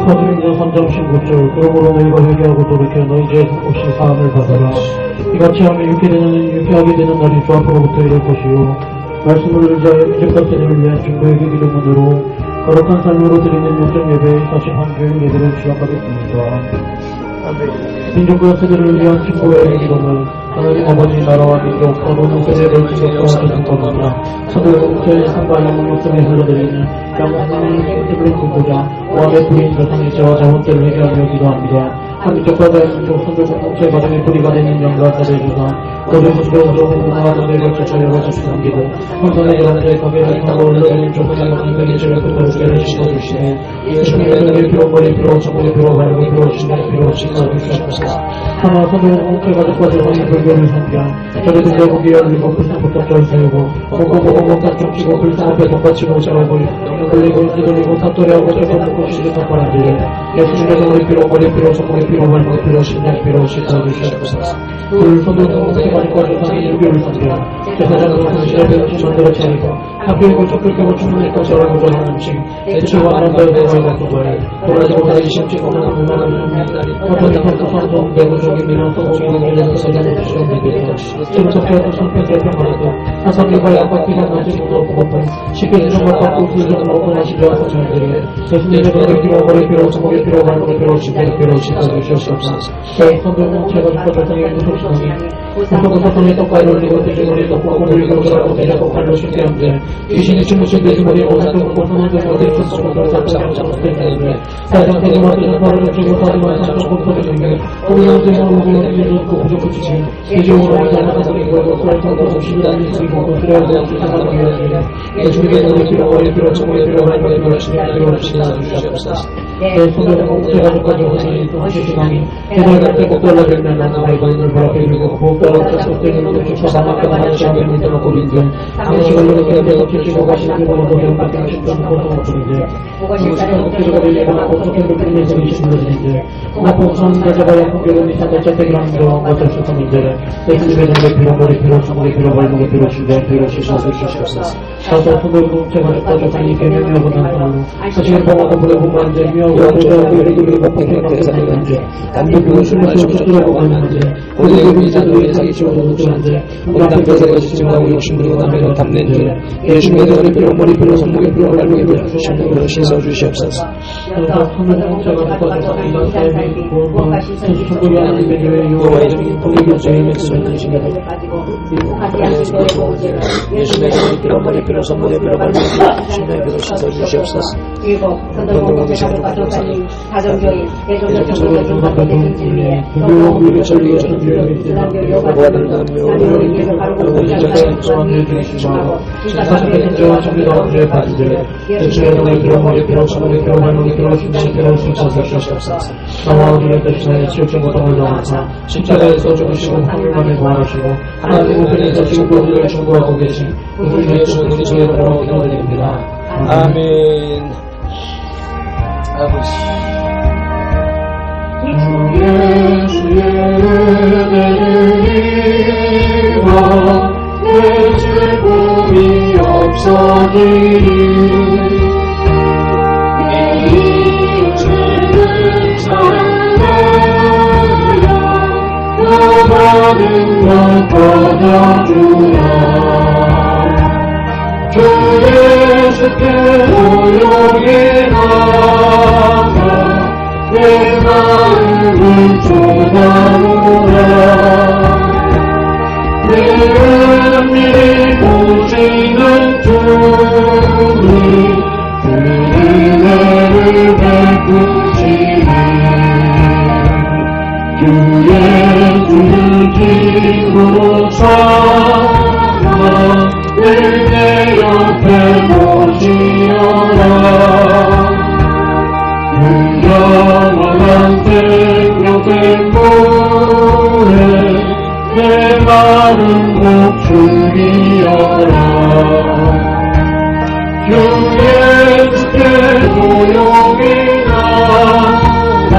거듭있는 선정신 구절 그러므로 너희가 회개하고 돌이켜 너희 죄 없이 사함을 받아라. 이같이 하면 유쾌하게 되는 날이 주 앞으로부터 이를 것이요 말씀을 의지하여 미적과 세례를 위한 중보의 기도문으로 거룩한 삶으로 드리는 영적 예배의 사실 한 교육 예배를 시작하겠습니다. 민족과 세대를 위한 중보의 기도는 하나님 아버지 나라와 민족 서로는 세대를 지속하시는 것입니다. 서로 공체의 상과 영웅 속에 흘러들이는 양성의 뜻을 듣고자 왕의 부인 세상의 죄와 잘못들을 해결하며 기도합니다. 한 민족과 다른 민족 선조 공동체 가정의 뿌리가 되는 영광 사대주사 거듭 무조건으로 공동하는 내를 제쳐여러 주시 남기고 항상의 여러분의 가게를 타고 흘러드는 조건의 인명의 죄를 끝까지 씻어주시네. 예수님의 능력의 피로 머리 피로 정국의 피로 발목의 피로 신의 피로 씻어주시옵소서. 하나 선조 공동체 가족과 재성의 불교를 섬겨 저를 등대고 기어올리고 불상부터 세우고 먹고 짝짝치고 불상 앞에 덮어치고 자라고 영영 걸리고 이돌리고 탑돌이하고 떼고 먹고 시기 탑바라지를 예수님의 능력의 피로 머리 피로 정국의 피로 발목의 피로 신의 피로 씻어주시옵소서. 불 선조 공동체 가족과 재성의 불교를 섬겨 제사장으로 당신의 배우신 만들어 차리고 학교이고 쫓길고 충분히고 저라고 저라는 음식 대체와 아름다운 대화의 각도에 돌아지 못하기 심지고 나는 무난한 어떤 이탈도 선동 내부적인 성공이 밀려서 서장을 주시옵니다. 지금 석회하고 성편대 평화에도 하상류가 약박기가 나지 못하고 고픈 쉽게 주정과 받고 불정을 먹고 마시려 하고 저희들이 예수님의 머리 피로 머리 피로 정목의 피로 발목의 피로 신의 피로 씻어주시옵소서. 저희 선동은 제가 주가 발상의 무속신앙이 무속은 떡과를 올리고 돼지머리 떡고 고물리고 저라고 대자고 발로 쉽게 함들 귀신이 주무신 돼지머리 오사도 고소한들 어디 주스고 삼삼삼삼삼삼삼 사장 대지머리 바로 주고 사지만 삼삼삼 고소되는 고물랑들과 우주는 그 부족하지 예정으로 잘나가는 거고 소알통도 정신이 아닌 그리고 그래야 되는 주사가 되어야 예수님의 머리 피로 머리 피로 정목의 피로 발목의 피로 신의 피로 씻어주시옵소서. 내 손으로 공제가 가져오니 또 하시시나니 해달갈 때 꼭달라들면 나는 아이가 있는 바람에 이르고 보호따라 쳤을 때는 주차 사막과 하나시하게 믿어놓고 고린들 당신을 이렇게 내가 지키고 가시는 것으로 배움받게 하셨던 고통을 부리들 무엇이든 목표가 되려거나 어떻게 불편해서 이신들인들 나쁜 선가자가 공격은 이사들 짝대기라는 거 어쩔 수 없는 문제를 예수님의 능력 피로 머리 피로 정목의 피로 발목의 피로 신의 피로 씻어주시옵소서. 사서 손으로 공제가 가져오니 개명하고 나타나는 사실은 봉하고 부르고 만들며 우리가 우리를 복행하게 하는데 단독으로 술을 주고 가는데 고대의 미자들의 자기 지원을 주는데 우리 담배사가 지증하고 욕심부리고 남에게 담는데 예수님의 머리 피로 머리 피로 손목의 피로 발목의 피로 주시는 것을 씻어주시옵소서. 성령자가 가져서 이런 삶이 구원과 천주천국이 하나님의 교회의 여호와 이름이 통일교 죄의 맥스를 드시게 되고 예수님의 머리 피로 머리 피로 손목의 피로 발목의 피로 주시는 것을 씻어주시옵소서. 그리고 선동공동체 가족과는 가정교인 대종교 전문가들의 진리에 우리의 전리의 전주의 신앙교 요가들은 남녀의 예수 바르고 이전에 정원을 주시고 사실의 현재와 정리가 언제에 빠지되 예수의 너의 피로 머리 피로 손목의 피로 발목의 피로 신의 피로 씻어주시옵소서. 나와 우리의 대신에 치욕적 고통을 당하사 십자가에서 죽으시고 하늘만에 부활하시고 하나님 우편에서 지금도 우리를 중보하고 계신 우리 예수 그리스도의 이름으로 기도드립니다. 아멘. 아버지 주의 은혜를 입어 내 슬픔이 없어지리 이 죄는 사랑하여 나 받은 것 꺼내주라 주 예수께 고용해 나가 내 마음을 쏟아놓으라 내 은밀히 보시는 주님 그 은혜를 베푸시니 주 예수를 기쁘로 삼아 늘 내 옆에 모시어라 그 영원한 생명 때문에 내 마음 목축이어라 주 예수께 고용이 나가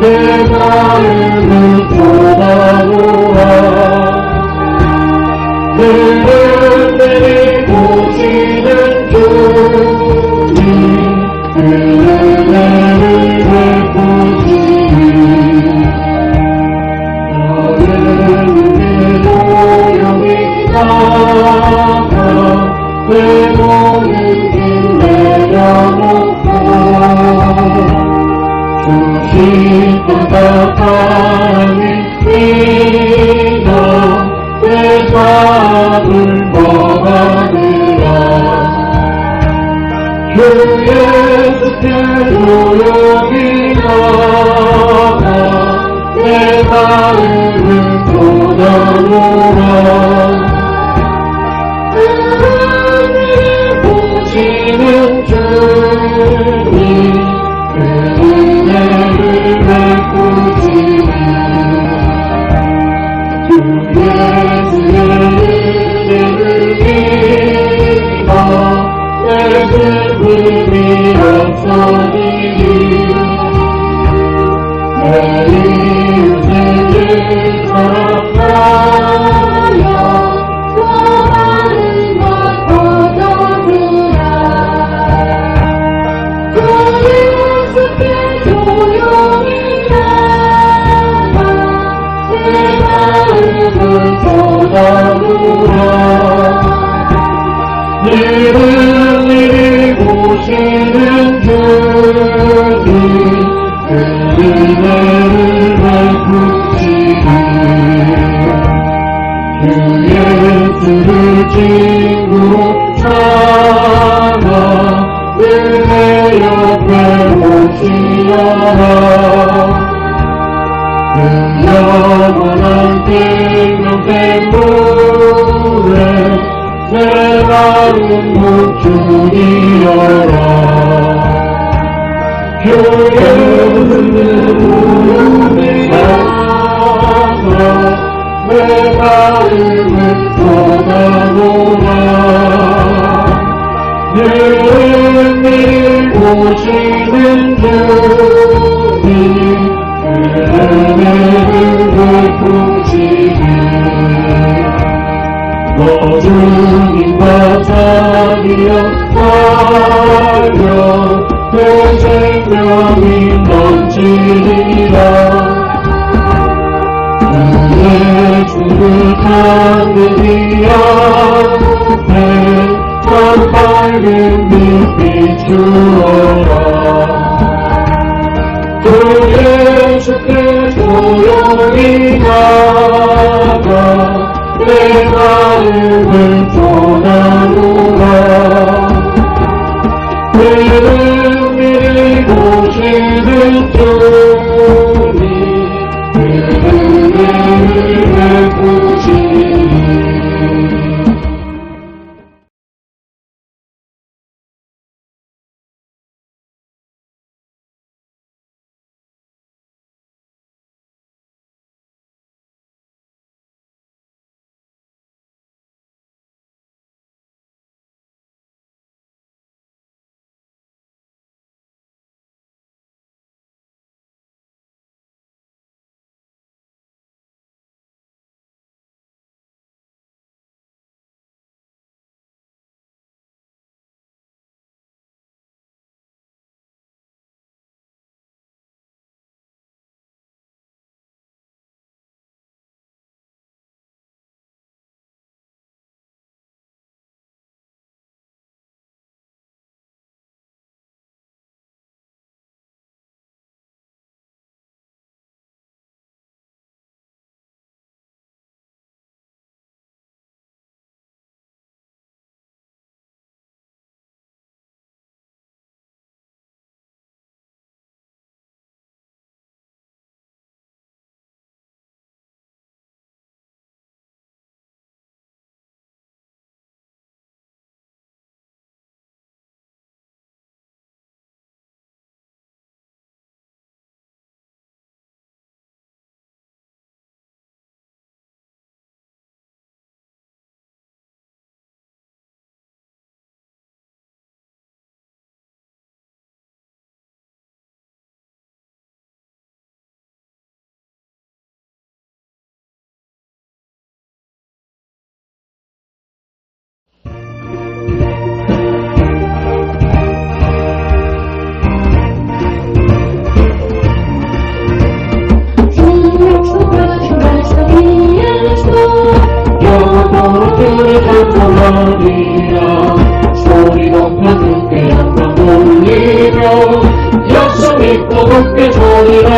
내 마음을 쏟아놓아 늘 은혜를 보시는 사랑입니다. 내 삶을 원하느라 주 예수께 조용히 나가 내 마음을 전하노라. 하늘을 보시는 주님 그 은혜를 베푸시니 주 예수의 은혜를 믿어 내 슬픔이 없어지리. 내 이웃을 사랑하여 소망을 거둬주라. 주 예수께 조용히 나가 내 마음을 전하노라. 이리 보시는 주님 그 은혜를 베푸시니 주 예수를 친구로 삼아 은혜 옆에 모시어라. 그 영원한 생명 때문에 내 마음 묵주리어라. 교회를 부르면서 내 마음을 전하노라. 늘 보시는 주님 그 은혜를 베푸시니 주님과 자기여 살려 내 생명이 넘치리라. 주의 주를 찾는 이 앞에 참 밝은 빛 비추어라. 주 예수께 조용히 나가 내 마음을 전하노라. 은혜를 보시는 주님 그 은혜를 베푸시니 소리야 소리 높여 듣게 한번 돌리며 약속 믿고 듣게 소리라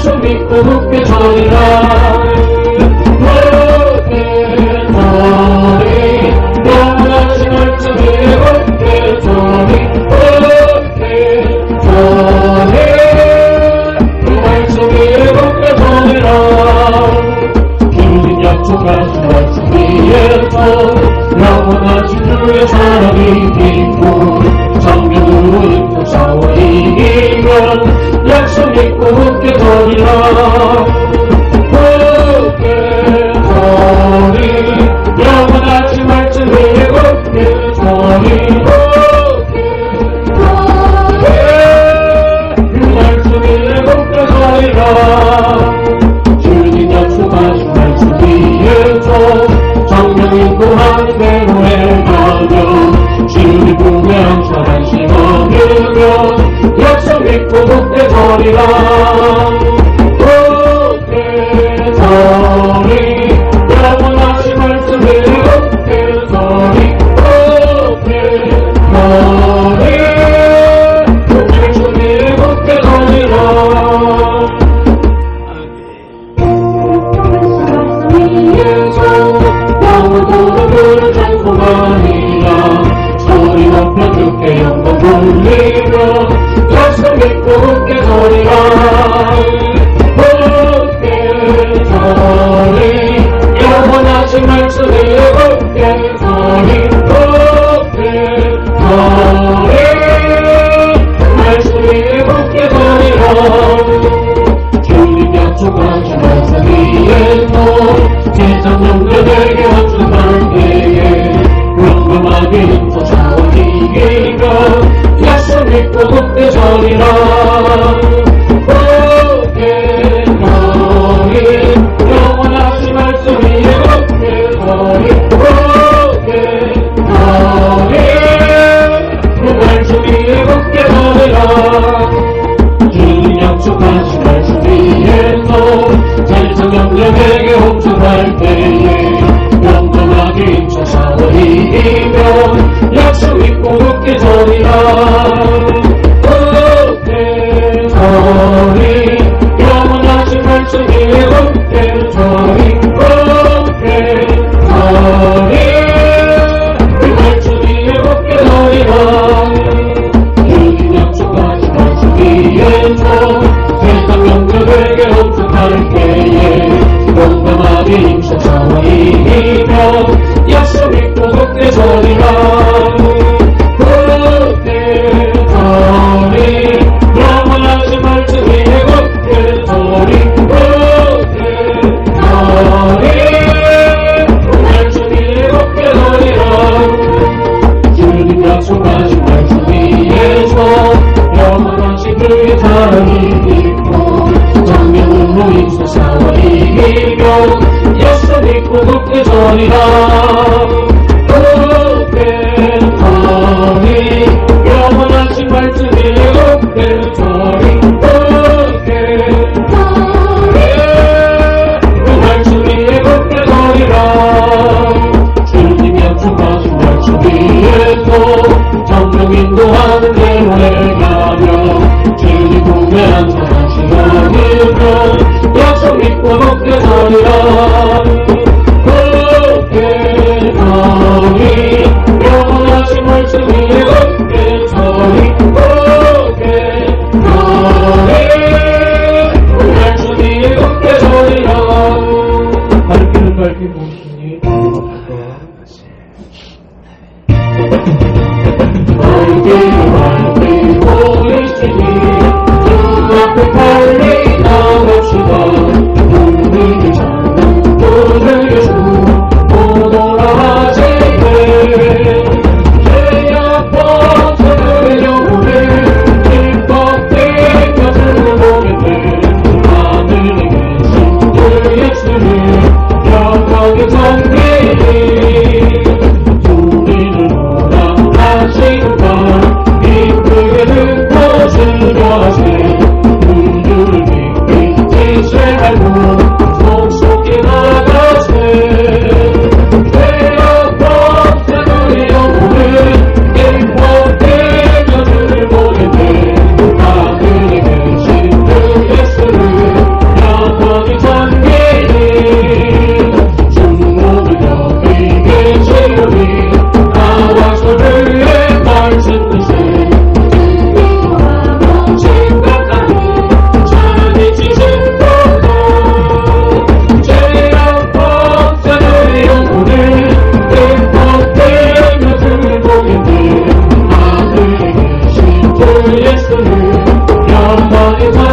약속 믿고 굳게 서리라 영원하신 말씀 위에 굳게 서리 그 말씀 위에 굳게 서리라 주님 약속하신 말씀 위에서 영원하신 주의 사랑이 있고 성령으로 인도 싸워 이기면 약속 믿고 굳게 서리라 굳게 서리 영원하신 말씀 위에 굳게 서리 그 말씀 위에 굳게 서리라 주님 약속하신 말씀 위에서 성령 인도하는 대로 행하며 주님 품에 항상 안심 얻으며 약속 믿고 굳게 서리라 굳게 서리 영원하신 말씀 위에 굳게 서리 굳게 서리 그 말씀 위에 굳게 서리라 영원토록 찬송하리라 소리 높여 주께 영광 돌리며 약속 믿고 굳게 서리라 굳게 서리 영원하신 말씀 위에 굳게 서리 굳게 서리 말씀 위에 굳게 서리라 주님 약속하신 말씀 위에서 세상 영혼에게 헌신할 때에 용감하게 인도 싸워 이기며 약속 믿고 굳게 서리라 굳게 서리 영원하신 말씀 위에 굳게 서리 굳게 서리 그 말씀 위에 굳게 서리라 주님 약속하신 말씀 위에서 세상 영혼에게 헌신할 때에 영원하게 인쳐 싸워 이기며 약속 믿고 굳게 서리라 굳게 서리 영원하신 말씀 위에 굳게 서리 굳게 서리 그 말씀 위에 굳게 서리라 주님 약속하신 말씀 위에서 세상 영혼에게 헌신할 때에 용감하게 인쳐 싸워 이기며 약속 믿고 굳게 서리라 굳게 서리 영원하신 말씀 위에 굳게 서리 굳게 서리 그 말씀 위에 굳게 서리라 주님 약속하신 말씀 위에서 영원하신 그의 사랑이 있고 정령으로 인쳐 싸워 이기며 약속 믿고 굳게 서리라 굳게 서리 영원하신 말씀 위에 굳게 서리 굳게 서리 그 말씀 위에 굳게 서리라 주님 약속하신 말씀 위에서 성령 인도하는 대로 행하며 주님 품에 항상 안심 얻으며 약속 믿고 굳게 서리라 굳게 서리 영원하신 말씀 위에 굳게 서리 굳게 서리 그 말씀 위에 굳게 서리라 가르치는 밝히 무엇이니 밝히 보이시니 주 앞에 달리 나갑시다 우리를 찾는 내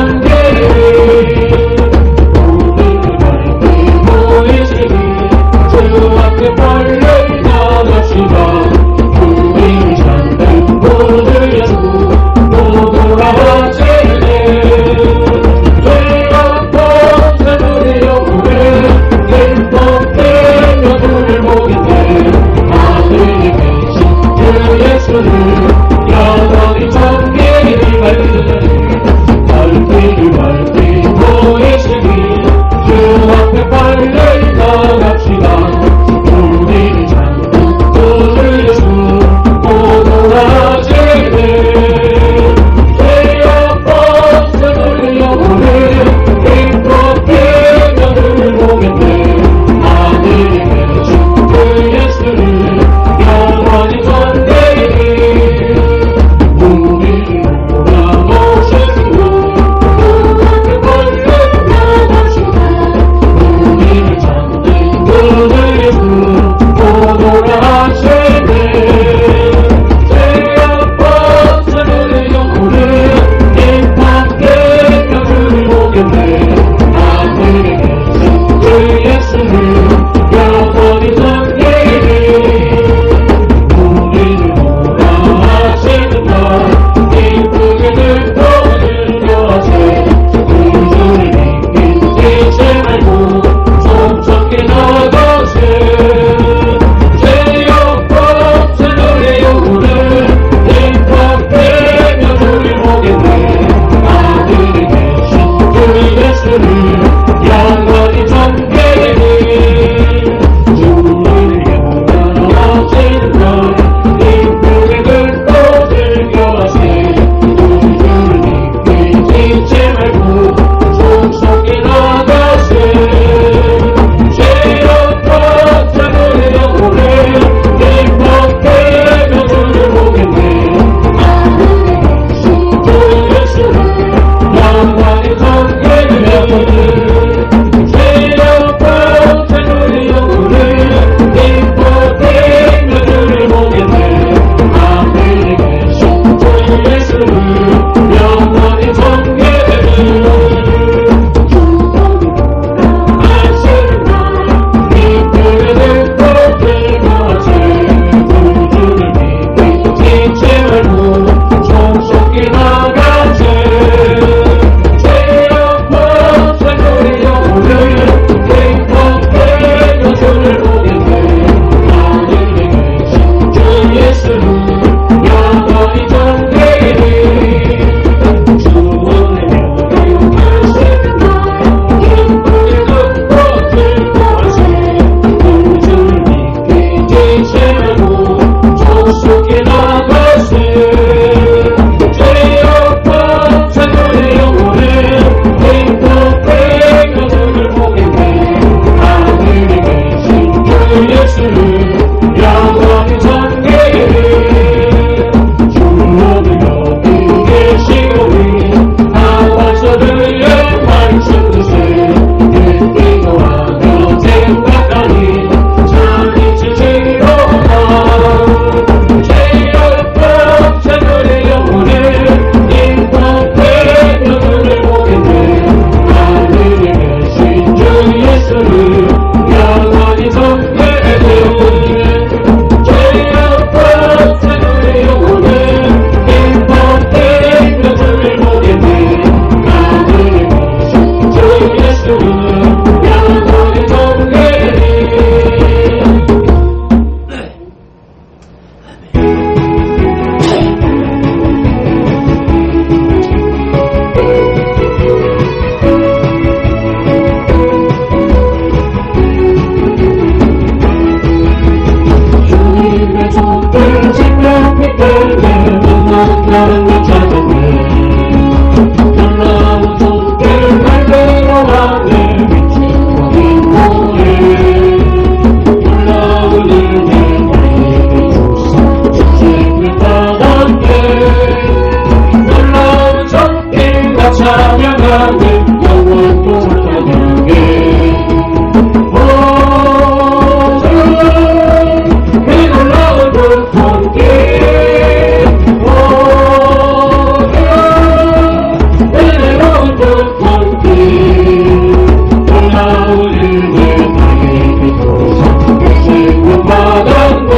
놀라운 은혜 나에게 주사 주시는 바람에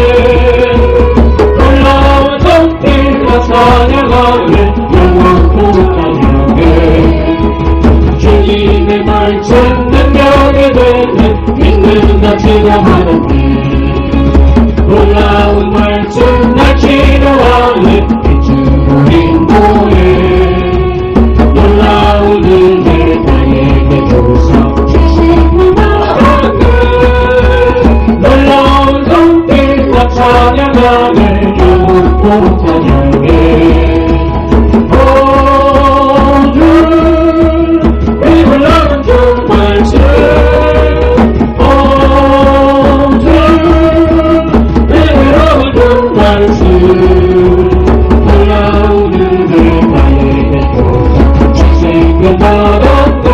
놀라운 성길과 찬양하네 영원토록 찬양해 주님의 말씀 능력에 대해 믿는 나 지나가는데 놀라운 말씀 날 치료하네 빛으로 인도해 놀라운 은혜 나에게 주사 주시는 바람에 놀라운 성길과 찬양하네 영원토록 찬양해 놀라운 주 말씀 놀라운 주 말씀 놀라운 은혜 나에게 주사 주시는 바람에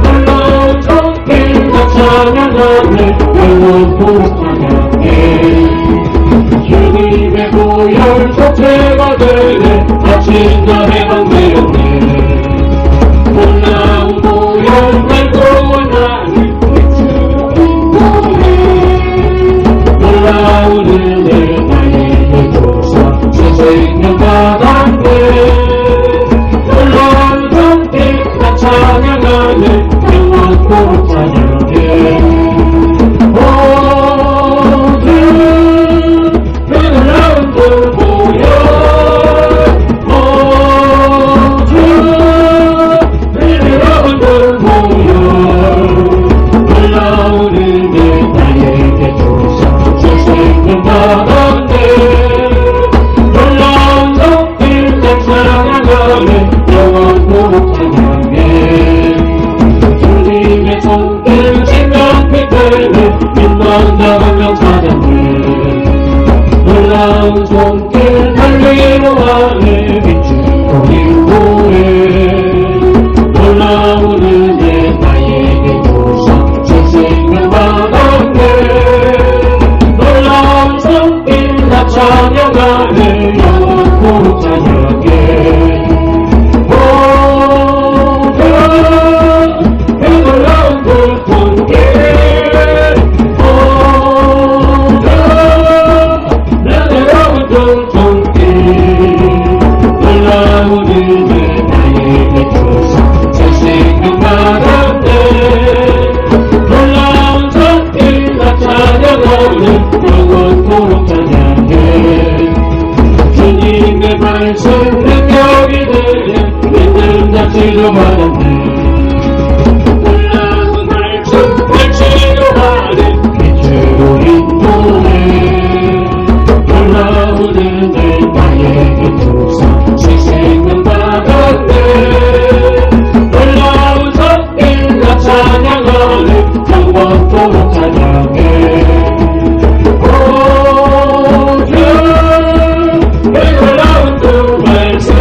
놀라운 성길과 찬양하네 영원토록 찬양해 주님의 보혈 속죄가 되네 아침과 해방되었네 놀라운 보혈 날 구원하네 빛으로 인도해 놀라운 은혜 나에게 주사 주시는 바람에 놀라운 성길 나 찬양하네 영원토록 찬양해 놀라운 주 보혈 놀라운 주 보혈 놀라운 은혜 나에게 주사 주시는 바람에 놀라운 성길 나 찬양하네 영원토록 찬양해 주님의 손길 생각해 되네 빛난다하며 찬양해 놀라운 손길 달리로 하네 빛으로 인도해 놀라운 은혜 나에게 주사 주시는 바람에 놀라운 손길 나 찬양하네 영원토록 찬양해 놀라운 그 손길 놀라운 그 손길 놀라운 은혜 나에게 주사 주시는 바람에 놀라운 손길 나 찬양하네 영원토록 찬양해 주님의 말씀 능력이 되네 믿는 나 치료받았네 놀라운 말씀 날 치료하네 빛으로 인도해 놀라운 은혜 나에게 주사 주시는 바람에 놀라운 성길 나 찬양하네 영원토록 찬양해 놀라운 주 말씀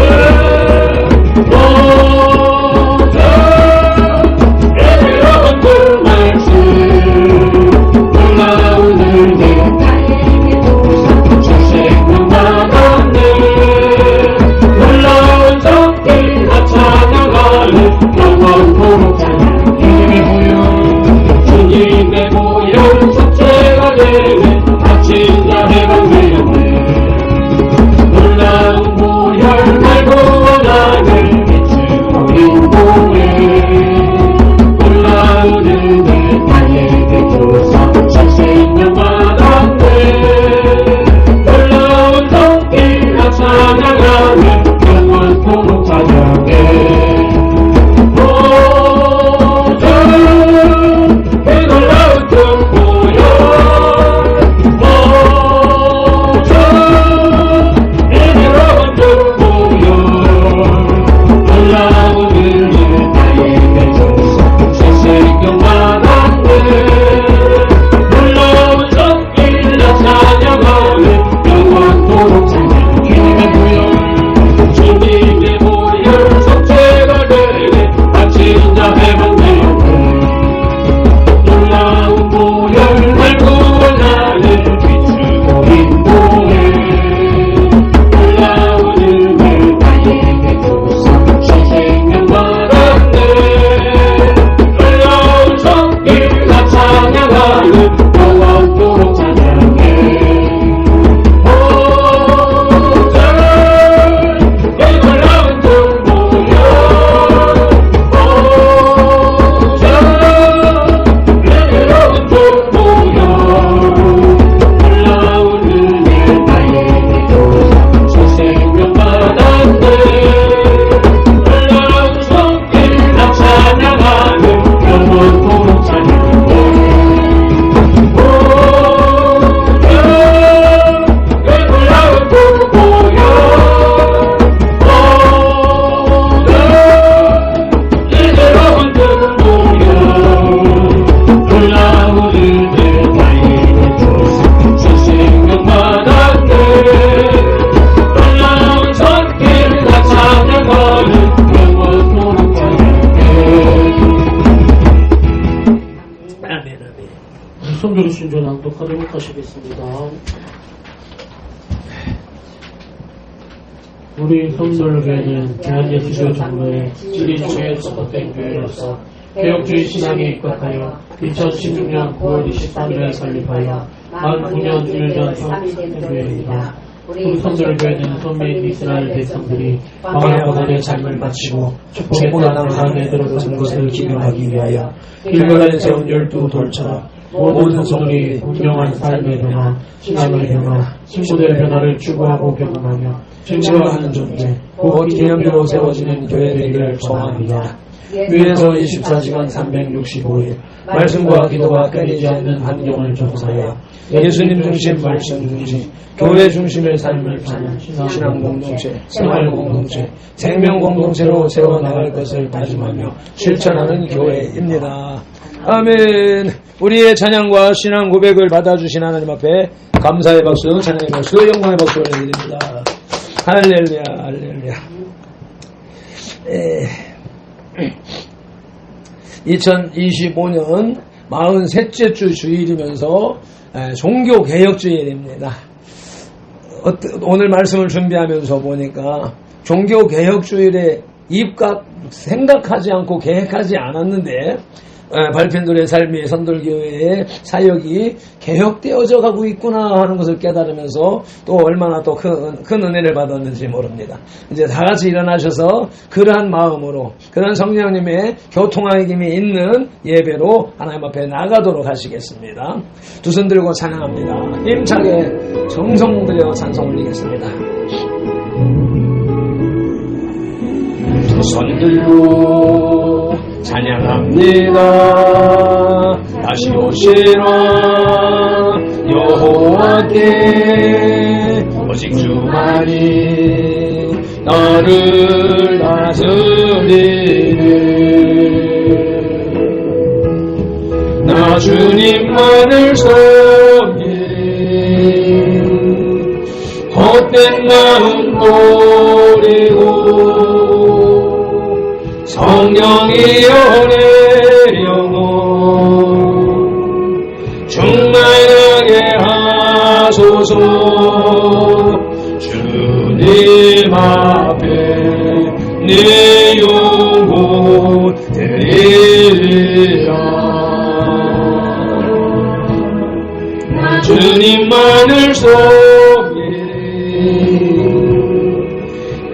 성도를 순전 낭독하도록 하시겠습니다. 우리 성도교회는 대한예수교 정부의 진리주의 소속된 교회로서 개혁주의 신앙에 입각하여 2016년 9월 23일에 설립하여 49년 주일 전 성교회입니다. 우리 성도교회는 선민 이스라엘 백성들이 광야바다의 삶을 마치고 축복의 땅 가운데 들어선 것을 기념하기 위하여 길갈에 세운 12돌처럼 모든 성도들이 분명한 삶의 변화, 신앙의 변화, 친구들의 변화를 추구하고 경험하며 증거하는 존재, 곧 기념비로 세워지는 교회 되기를 소망합니다. 위에서 24시간 365일 말씀과 기도가 끊이지 않는 환경을 조성하여 예수님 중심, 말씀 중심, 교회 중심의 삶을 사는 신앙 공동체, 생활 공동체, 생명 공동체로 세워나갈 것을 다짐하며 실천하는 교회입니다. 아멘. 우리의 찬양과 신앙 고백을 받아주신 하나님 앞에 감사의 박수, 찬양의 박수, 영광의 박수 올려드립니다. 할렐루야, 할렐루야. 2025년 43째 주 주일이면서 종교개혁주일입니다. 오늘 말씀을 준비하면서 보니까 종교개혁주일에 생각하지 않고 계획하지 않았는데 발핀들의 삶이 선돌교회의 사역이 개혁되어져 가고 있구나 하는 것을 깨달으면서 또 얼마나 또 큰 은혜를 받았는지 모릅니다. 이제 다 같이 일어나셔서 그러한 마음으로 그런 성령님의 교통하심이 있는 예배로 하나님 앞에 나가도록 하시겠습니다. 두 손 들고 찬양합니다. 힘차게 정성 들여 찬송 올리겠습니다. 두 손 들고 찬양합니다. 다시 오시라 여호와께 오직 주만이 너를 다스리네. 나 주님만을 섬기리 헛된 마음 버리고 성령이여 내 영혼 충만하게 하소서. 주님 앞에 내 영혼 드리리라. 나 주님만을 섬기리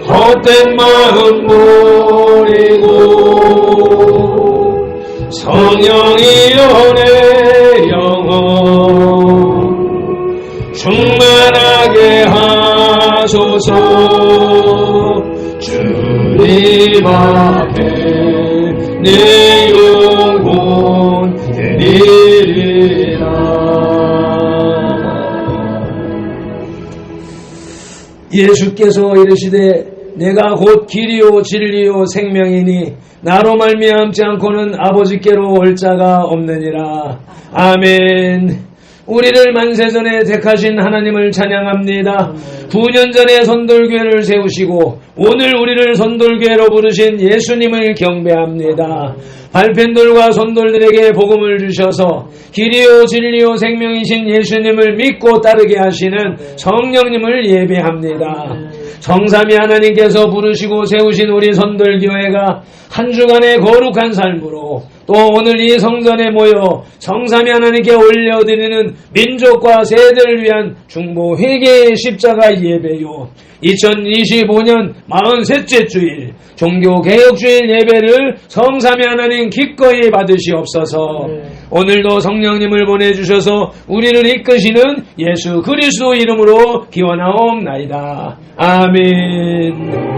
헛된 마음 버리고 성령이여 내 영혼 충만하게 하소서. 주님 앞에 내 영혼 드리리라. 예수께서 이르시되 내가 곧 길이요 진리요 생명이니 나로 말미암지 않고는 아버지께로 올 자가 없느니라. 아멘. 우리를 만세전에 택하신 하나님을 찬양합니다. 9년 전에 선돌교회를 세우시고 오늘 우리를 선돌교회로 부르신 예수님을 경배합니다. 발펜들과 선돌들에게 복음을 주셔서 길이요 진리요 생명이신 예수님을 믿고 따르게 하시는 성령님을 예배합니다. 성삼위 하나님께서 부르시고 세우신 우리 선돌교회가 한 주간의 거룩한 삶으로 또 오늘 이 성전에 모여 성삼위 하나님께 올려드리는 민족과 세대를 위한 중보 회개의 십자가 예배요 2025년 43째 주일 종교개혁주일 예배를 성삼위 하나님 기꺼이 받으시옵소서. 오늘도 성령님을 보내주셔서 우리를 이끄시는 예수 그리스도 이름으로 기원하옵나이다. 아멘.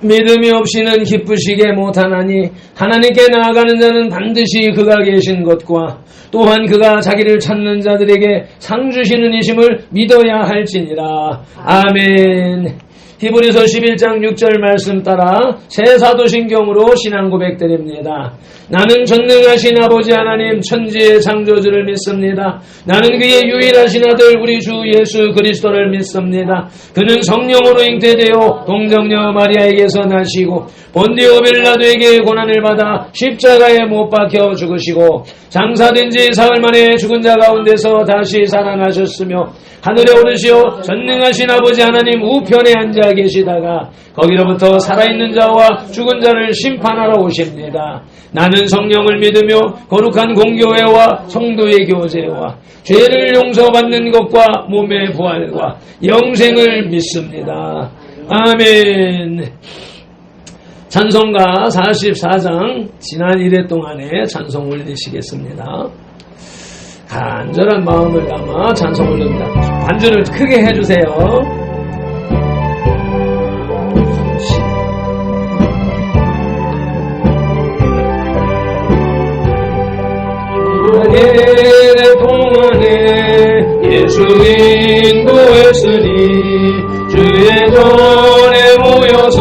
믿음이 없이는 기쁘시게 못하나니 하나님께 나아가는 자는 반드시 그가 계신 것과 또한 그가 자기를 찾는 자들에게 상 주시는 이심을 믿어야 할지니라. 아멘. 히브리서 11장 6절 말씀 따라 새 사도신경으로 신앙 고백드립니다. 나는 전능하신 아버지 하나님 천지의 창조주를 믿습니다. 나는 그의 유일하신 아들 우리 주 예수 그리스도를 믿습니다. 그는 성령으로 잉태되어 동정녀 마리아에게서 나시고 본디오 빌라도에게 고난을 받아 십자가에 못 박혀 죽으시고 장사된 지 사흘 만에 죽은 자 가운데서 다시 살아나셨으며 하늘에 오르시어 전능하신 아버지 하나님 우편에 앉아 계시다가 거기로부터 살아있는 자와 죽은 자를 심판하러 오십니다. 나는 성령을 믿으며 거룩한 공교회와 성도의 교제와 죄를 용서받는 것과 몸의 부활과 영생을 믿습니다. 아멘. 찬송가 44장 지난 1회 동안에 찬송 올리시겠습니다. 간절한 마음을 담아 찬송 올립니다. 반주를 크게 해주세요. 내 동안에 예수 인도했으니 주의 전에 모여서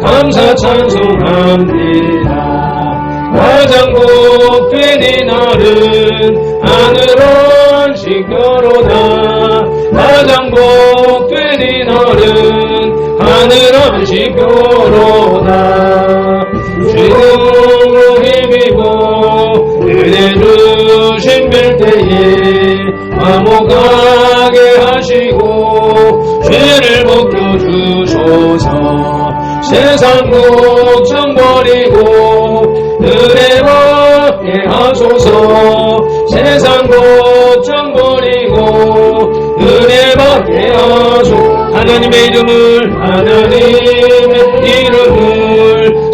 감사 찬송합니다. 가장 복된 이 날은 하늘은 시끄러다. 가장 복된 이 날은 하늘은 시끄러다. 주로 힘입어 은혜 주신 별 때에 화목하게 하시고 죄를 벗겨주소서. 세상 걱정 버리고 은혜 받게 하소서. 세상 걱정 버리고 은혜 받게 하소서. 하나님의 이름을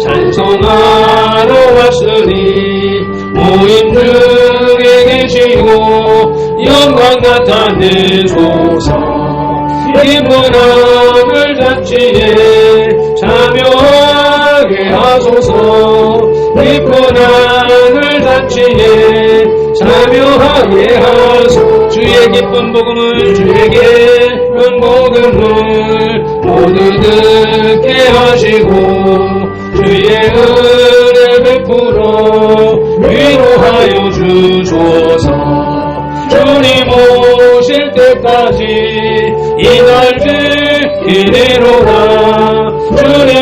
찬송하러 왔으니 모임 중에 계시고 영광 나타내소서. 기쁜 하늘 잔치에 참여하게 하소서. 기쁜 하늘 잔치에 참여하게 하소서. 주의 기쁜 복음을 모두 듣게 하시고 주의 은혜 베풀어 위로하여 주소서. 주님 오실 때까지 이 날 지키리로다. 주님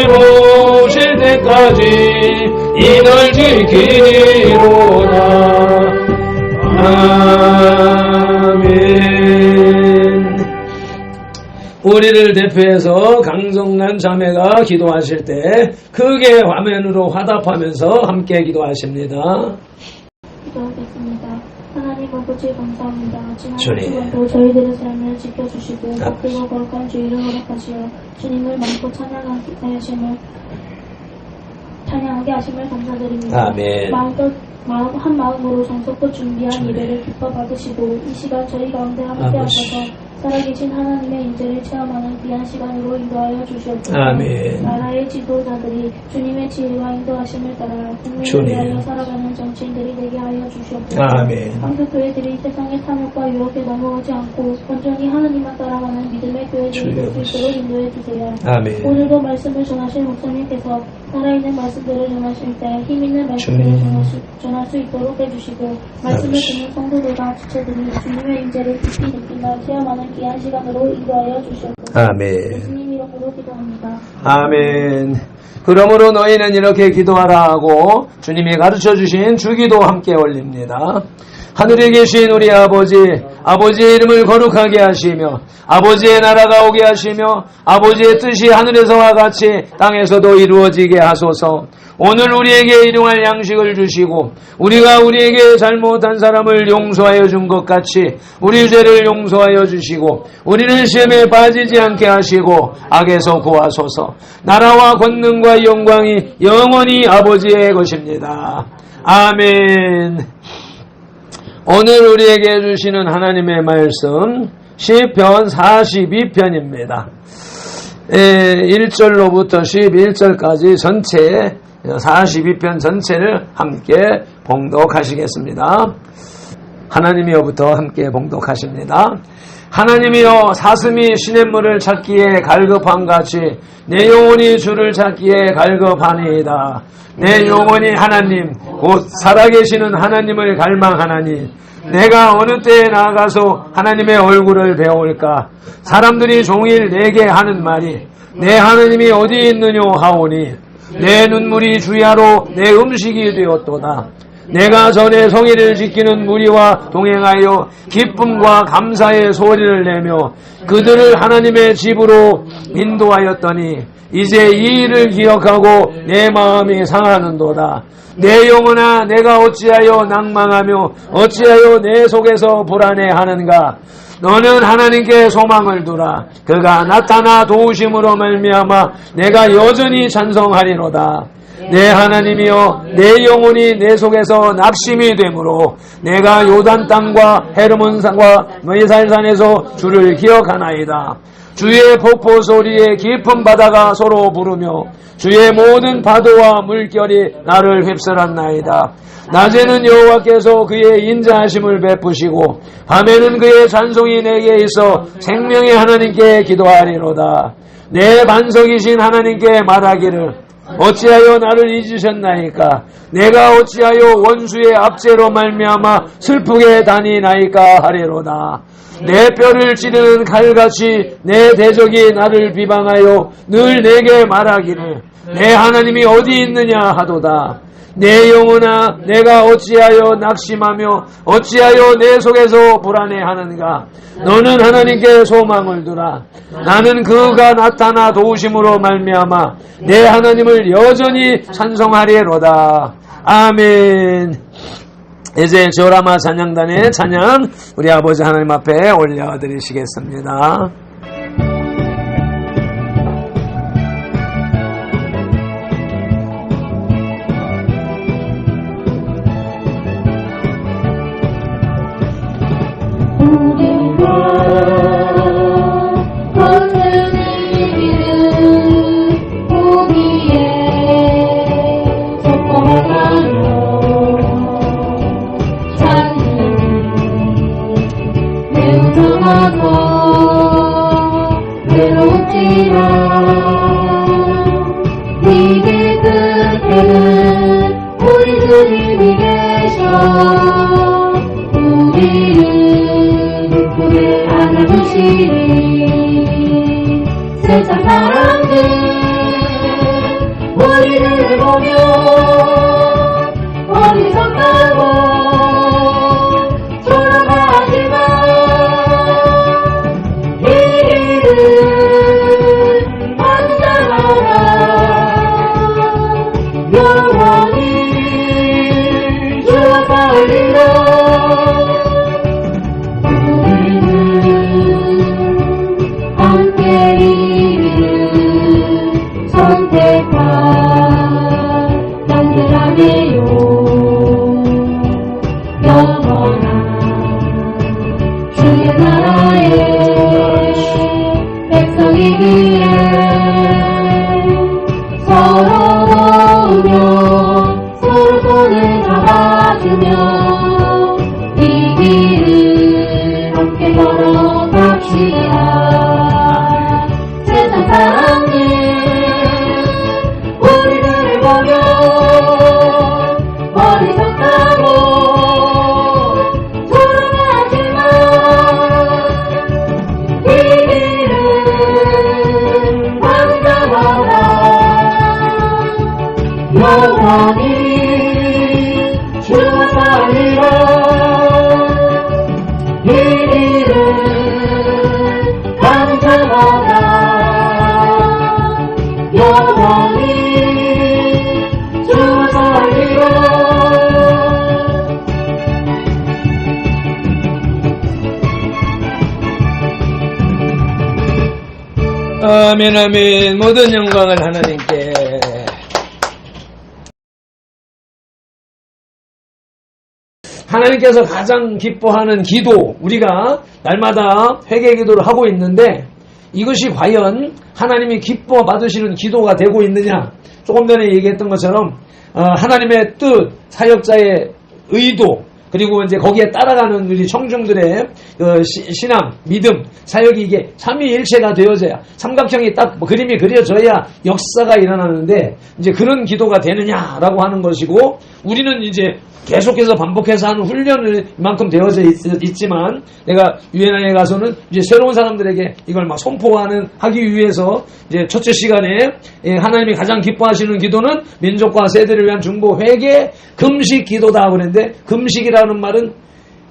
오실 때까지 이 날 지키리로다. 아멘. 우리를 대표해서 강정란 자매가 기도하실 때 크게 화면으로 화답하면서 함께 기도하십니다. 기도하겠습니다. 하나님 아버지 감사합니다. 지난 주님. 시간도 저희들의 삶을 지켜주시고 바쁘고 거룩한 주의를 허락하시어 주님을 많고 찬양하게 하심을 감사드립니다. 아멘. 한 마음으로 정성껏 준비한 예배를 기뻐 받으시고 이 시간 저희 가운데 함께 하셔서 살아계신 하나님의 인재를 체험하는 귀한 시간으로 인도하여 주시옵소서. 아멘. 나라의 지도자들이 주님의 지혜와 인도하심을 따라 국민을 위하여 살아가는 정치인들이 되게 하여 주시옵소서. 아멘. 한국 교회들이 세상의 탐욕과 유혹에 넘어오지 않고 온전히 하나님만 따라가는 믿음의 교회들이 될 수 있도록 인도해 주세요. 아멘. 오늘도 말씀을 전하실 목사님께서 살아있는 말씀들을 전하실 때 힘있는 말씀들을 전할 수 있도록 해주시고 말씀을 듣는 성도들과 지체들이 주님의 인재를 깊이 느끼며 체험하는 귀한 시간으로 인도하여 주시옵소서. 아멘. 예수님 이름으로 기도합니다. 아멘. 그러므로 너희는 이렇게 기도하라 하고 주님이 가르쳐주신 주기도 함께 올립니다. 하늘에 계신 우리 아버지의 이름을 거룩하게 하시며 아버지의 나라가 오게 하시며 아버지의 뜻이 하늘에서와 같이 땅에서도 이루어지게 하소서. 오늘 우리에게 일용할 양식을 주시고 우리가 우리에게 잘못한 사람을 용서하여 준 것 같이 우리 죄를 용서하여 주시고 우리를 시험에 빠지지 않게 하시고 악에서 구하소서. 나라와 권능과 영광이 영원히 아버지의 것입니다. 아멘. 오늘 우리에게 주시는 하나님의 말씀 시편 42편입니다. 1절로부터 11절까지 전체 42편 전체를 함께 봉독하시겠습니다. 하나님이로부터 함께 봉독하십니다. 하나님이여 사슴이 시냇물을 찾기에 갈급함같이 내 영혼이 주를 찾기에 갈급하니이다. 내 영혼이 하나님 곧 살아계시는 하나님을 갈망하나니 내가 어느 때에 나아가서 하나님의 얼굴을 배울까. 사람들이 종일 내게 하는 말이 내 하나님이 어디 있느뇨 하오니 내 눈물이 주야로 내 음식이 되었도다. 내가 전에 성의를 지키는 무리와 동행하여 기쁨과 감사의 소리를 내며 그들을 하나님의 집으로 인도하였더니 이제 이 일을 기억하고 내 마음이 상하는도다. 내 영혼아 내가 어찌하여 낭망하며 어찌하여 내 속에서 불안해하는가. 너는 하나님께 소망을 두라. 그가 나타나 도우심으로 말미암아 내가 여전히 찬송하리로다. 내 하나님이여 내 영혼이 내 속에서 낙심이 되므로 내가 요단 땅과 헤르몬산과 메살산에서 주를 기억하나이다. 주의 폭포 소리에 깊은 바다가 서로 부르며 주의 모든 파도와 물결이 나를 휩쓸었나이다. 낮에는 여호와께서 그의 인자하심을 베푸시고 밤에는 그의 찬송이 내게 있어 생명의 하나님께 기도하리로다. 내 반석이신 하나님께 말하기를 어찌하여 나를 잊으셨나이까. 내가 어찌하여 원수의 압제로 말미암아 슬프게 다니나이까 하리로다. 내 뼈를 찌르는 칼같이 내 대적이 나를 비방하여 늘 내게 말하기를 내 하나님이 어디 있느냐 하도다. 내 영혼아 내가 어찌하여 낙심하며 어찌하여 내 속에서 불안해하는가. 너는 하나님께 소망을 두라. 나는 그가 나타나 도우심으로 말미암아 내 하나님을 여전히 찬송하리로다. 아멘. 이제 저라마 찬양단의 찬양 우리 아버지 하나님 앞에 올려드리시겠습니다. 네게 끝에는 우리 주님이 계셔 우리를 품에 안아주시니 세상 사람들 우리를 보며 어리석다고 아멘 아멘. 모든 영광을 하나님께. 하나님께서 가장 기뻐하는 기도, 우리가 날마다 회개 기도를 하고 있는데 이것이 과연 하나님이 기뻐 받으시는 기도가 되고 있느냐. 조금 전에 얘기했던 것처럼 하나님의 뜻, 사역자의 의도, 그리고 이제 거기에 따라가는 우리 청중들의 신앙, 믿음, 사역이 이게 삼위일체가 되어져야 삼각형이 딱 그림이 그려져야 역사가 일어나는데 이제 그런 기도가 되느냐라고 하는 것이고 우리는 이제 계속해서 반복해서 하는 훈련을 이만큼 되어져 있지만 내가 유엔에 가서는 이제 새로운 사람들에게 이걸 막 하기 위해서 이제 첫째 시간에 하나님이 가장 기뻐하시는 기도는 민족과 세대를 위한 중보 회개 금식 기도다 그랬는데 금식이라는 말은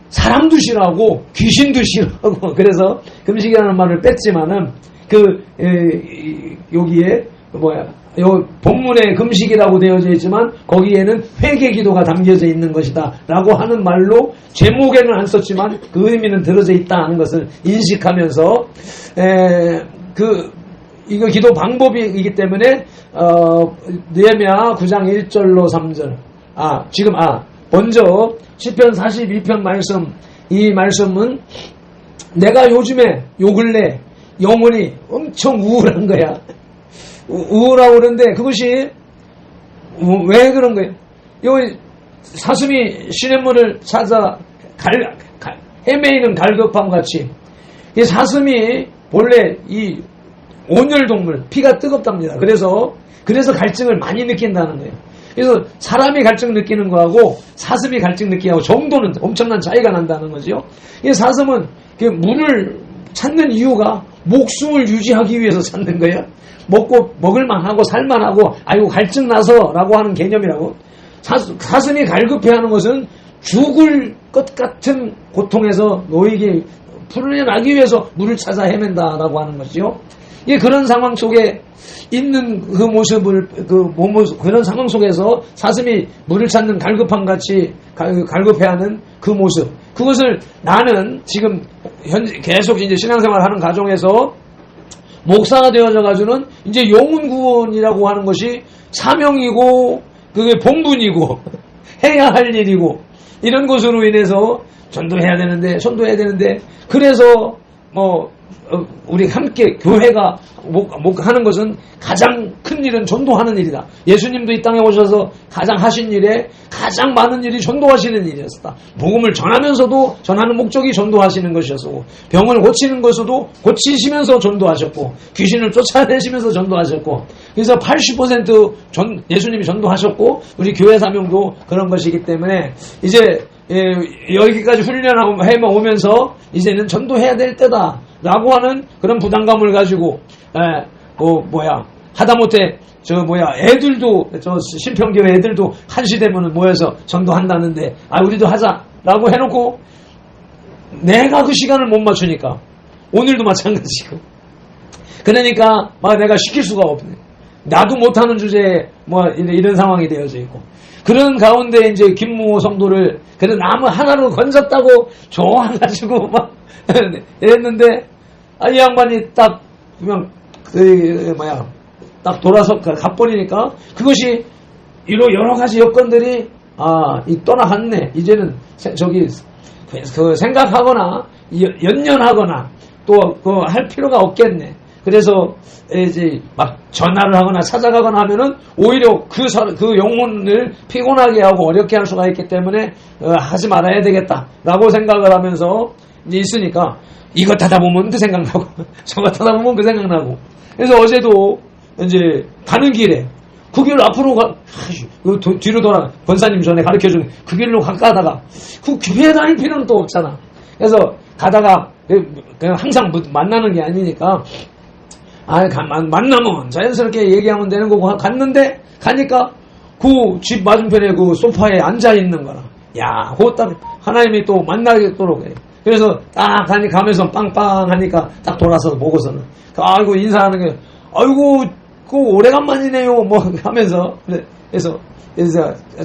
사람도 싫어하고 귀신도 싫어하고 그래서 금식이라는 말을 뺐지만은 여기에 요 본문에 금식이라고 되어져 있지만 거기에는 회개 기도가 담겨져 있는 것이다 라고 하는 말로 제목에는 안 썼지만 그 의미는 들어져 있다 하는 것을 인식하면서 이거 기도 방법이기 때문에 느헤미야 9장 1절로 3절 먼저 시편 42편 말씀 이 말씀은 내가 요즘에 요 근래 영혼이 엄청 우울한 거야. 우울하고 그러는데 그것이 왜 그런 거예요? 요 사슴이 시냇물을 찾아 헤매이는 갈급함 같이 이 사슴이 본래 이 온열동물 피가 뜨겁답니다. 그래서 갈증을 많이 느낀다는 거예요. 그래서 사람이 갈증 느끼는 거하고 사슴이 갈증 느끼하고 정도는 엄청난 차이가 난다는 거죠. 이 사슴은 물을 찾는 이유가 목숨을 유지하기 위해서 찾는 거예요. 먹을만하고 살만하고 아이고 갈증 나서라고 하는 개념이라고. 사슴이 갈급해하는 것은 죽을 것 같은 고통에서 놓이게 풀려나기 위해서 물을 찾아 헤맨다라고 하는 것이요. 이게 그런 상황 속에 있는 그 모습을 그런 상황 속에서 사슴이 물을 찾는 갈급함 같이 갈급해하는 그 모습. 그것을 나는 지금 계속 이제 신앙생활하는 가정에서 목사가 되어져가지고는 이제 영혼 구원이라고 하는 것이 사명이고 그게 본분이고 해야 할 일이고 이런 것으로 인해서 전도해야 되는데 그래서 우리 함께 교회가 하는 것은 가장 큰 일은 전도하는 일이다. 예수님도 이 땅에 오셔서 가장 하신 일에 가장 많은 일이 전도하시는 일이었다. 복음을 전하면서도 전하는 목적이 전도하시는 것이었고 병을 고치는 것도 고치시면서 전도하셨고 귀신을 쫓아내시면서 전도하셨고 그래서 80% 예수님이 전도하셨고 우리 교회 사명도 그런 것이기 때문에 이제 여기까지 훈련하고 해오면서 이제는 전도해야 될 때다 라고 하는 그런 부담감을 가지고 하다못해 애들도 신평교회 애들도 1시 되면은 모여서 전도한다는데 우리도 하자라고 해놓고 내가 그 시간을 못 맞추니까 오늘도 마찬가지고 그러니까 내가 시킬 수가 없네. 나도 못하는 주제에 이런 상황이 되어져 있고 그런 가운데 이제 김무호 성도를 그런 나무 하나로 건졌다고 좋아가지고 이랬는데 이 양반이 딱 그냥 딱 돌아서 가버리니까 그것이 여러 가지 여건들이 떠나갔네. 이제는 생각하거나 연연하거나 또 할 필요가 없겠네. 그래서 이제 전화를 하거나 찾아가거나 하면은 오히려 그 영혼을 피곤하게 하고 어렵게 할 수가 있기 때문에 하지 말아야 되겠다라고 생각을 하면서 있으니까 이것 하다 보면 그 생각나고 저것 하다 보면 그 생각나고 그래서 어제도 이제 가는 길에 그 길로 앞으로 뒤로 돌아 권사님 전에 가르쳐준 그 길로 가다가 그 교회 다닐 필요는 또 없잖아. 그래서 가다가 그냥 항상 만나는 게 아니니까 만나면 자연스럽게 얘기하면 되는 거고 갔는데 가니까 그 집 맞은편에 그 소파에 앉아 있는 거라. 그거 딱 하나님이 또 만나겠도록 해. 그래서 딱 가면서 빵빵 하니까 딱 돌아서 보고서는 아이고 인사하는 게 그 오래간만이네요 하면서 그래서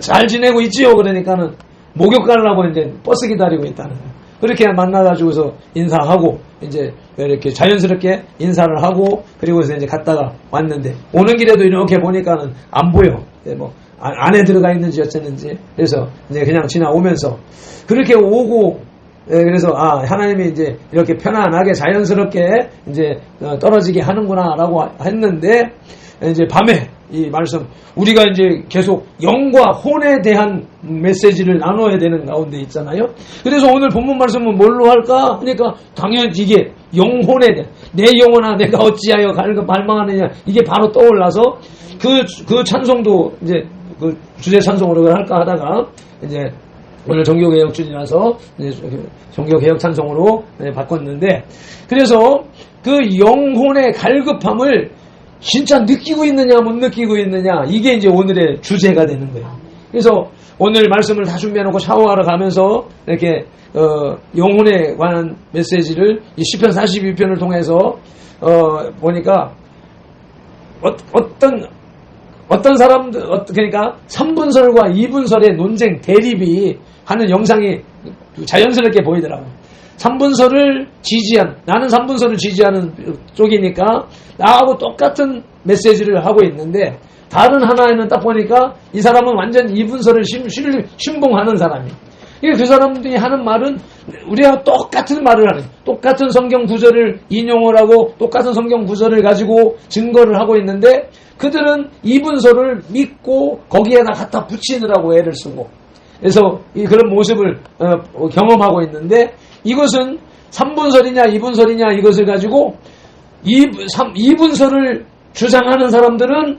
잘 지내고 있지요. 그러니까는 목욕 가려고 이제 버스 기다리고 있다는 거예요. 그렇게 만나가지고서 인사하고 이제 이렇게 자연스럽게 인사를 하고 그리고서 이제 갔다가 왔는데 오는 길에도 이렇게 보니까는 안 보여. 안에 들어가 있는지 어쨌는지 그래서 이제 그냥 지나오면서 그렇게 오고 그래서 하나님이 이제 이렇게 편안하게 자연스럽게 이제 떨어지게 하는구나라고 했는데 이제 밤에 이 말씀, 우리가 이제 계속 영과 혼에 대한 메시지를 나눠야 되는 가운데 있잖아요. 그래서 오늘 본문 말씀은 뭘로 할까? 그러니까 당연히 이게 영혼에 대한, 내 영혼아 내가 어찌하여 갈망하느냐, 이게 바로 떠올라서 그 찬송도 이제 그 주제 찬송으로 할까 하다가 이제 오늘 종교개혁주의라서 종교개혁 찬송으로 바꿨는데, 그래서 그 영혼의 갈급함을 진짜 느끼고 있느냐 못 느끼고 있느냐, 이게 이제 오늘의 주제가 되는 거예요. 그래서 오늘 말씀을 다 준비해놓고 샤워하러 가면서 이렇게 영혼에 관한 메시지를 이 시편 42편을 통해서 보니까 어떤 사람들, 그러니까 3분설과 2분설의 논쟁, 대립이 하는 영상이 자연스럽게 보이더라고요. 3분설을 지지한, 나는 3분설을 지지하는 쪽이니까 나하고 똑같은 메시지를 하고 있는데, 다른 하나에는 딱 보니까 이 사람은 완전 2분설을 신봉하는 사람이에요. 그 사람들이 하는 말은 우리하고 똑같은 말을 하는, 똑같은 성경 구절을 인용을 하고 똑같은 성경 구절을 가지고 증거를 하고 있는데, 그들은 2분설을 믿고 거기에다 갖다 붙이느라고 애를 쓰고, 그래서 그런 모습을 경험하고 있는데, 이것은 3분설이냐 2분설이냐 이것을 가지고 2분설을 주장하는 사람들은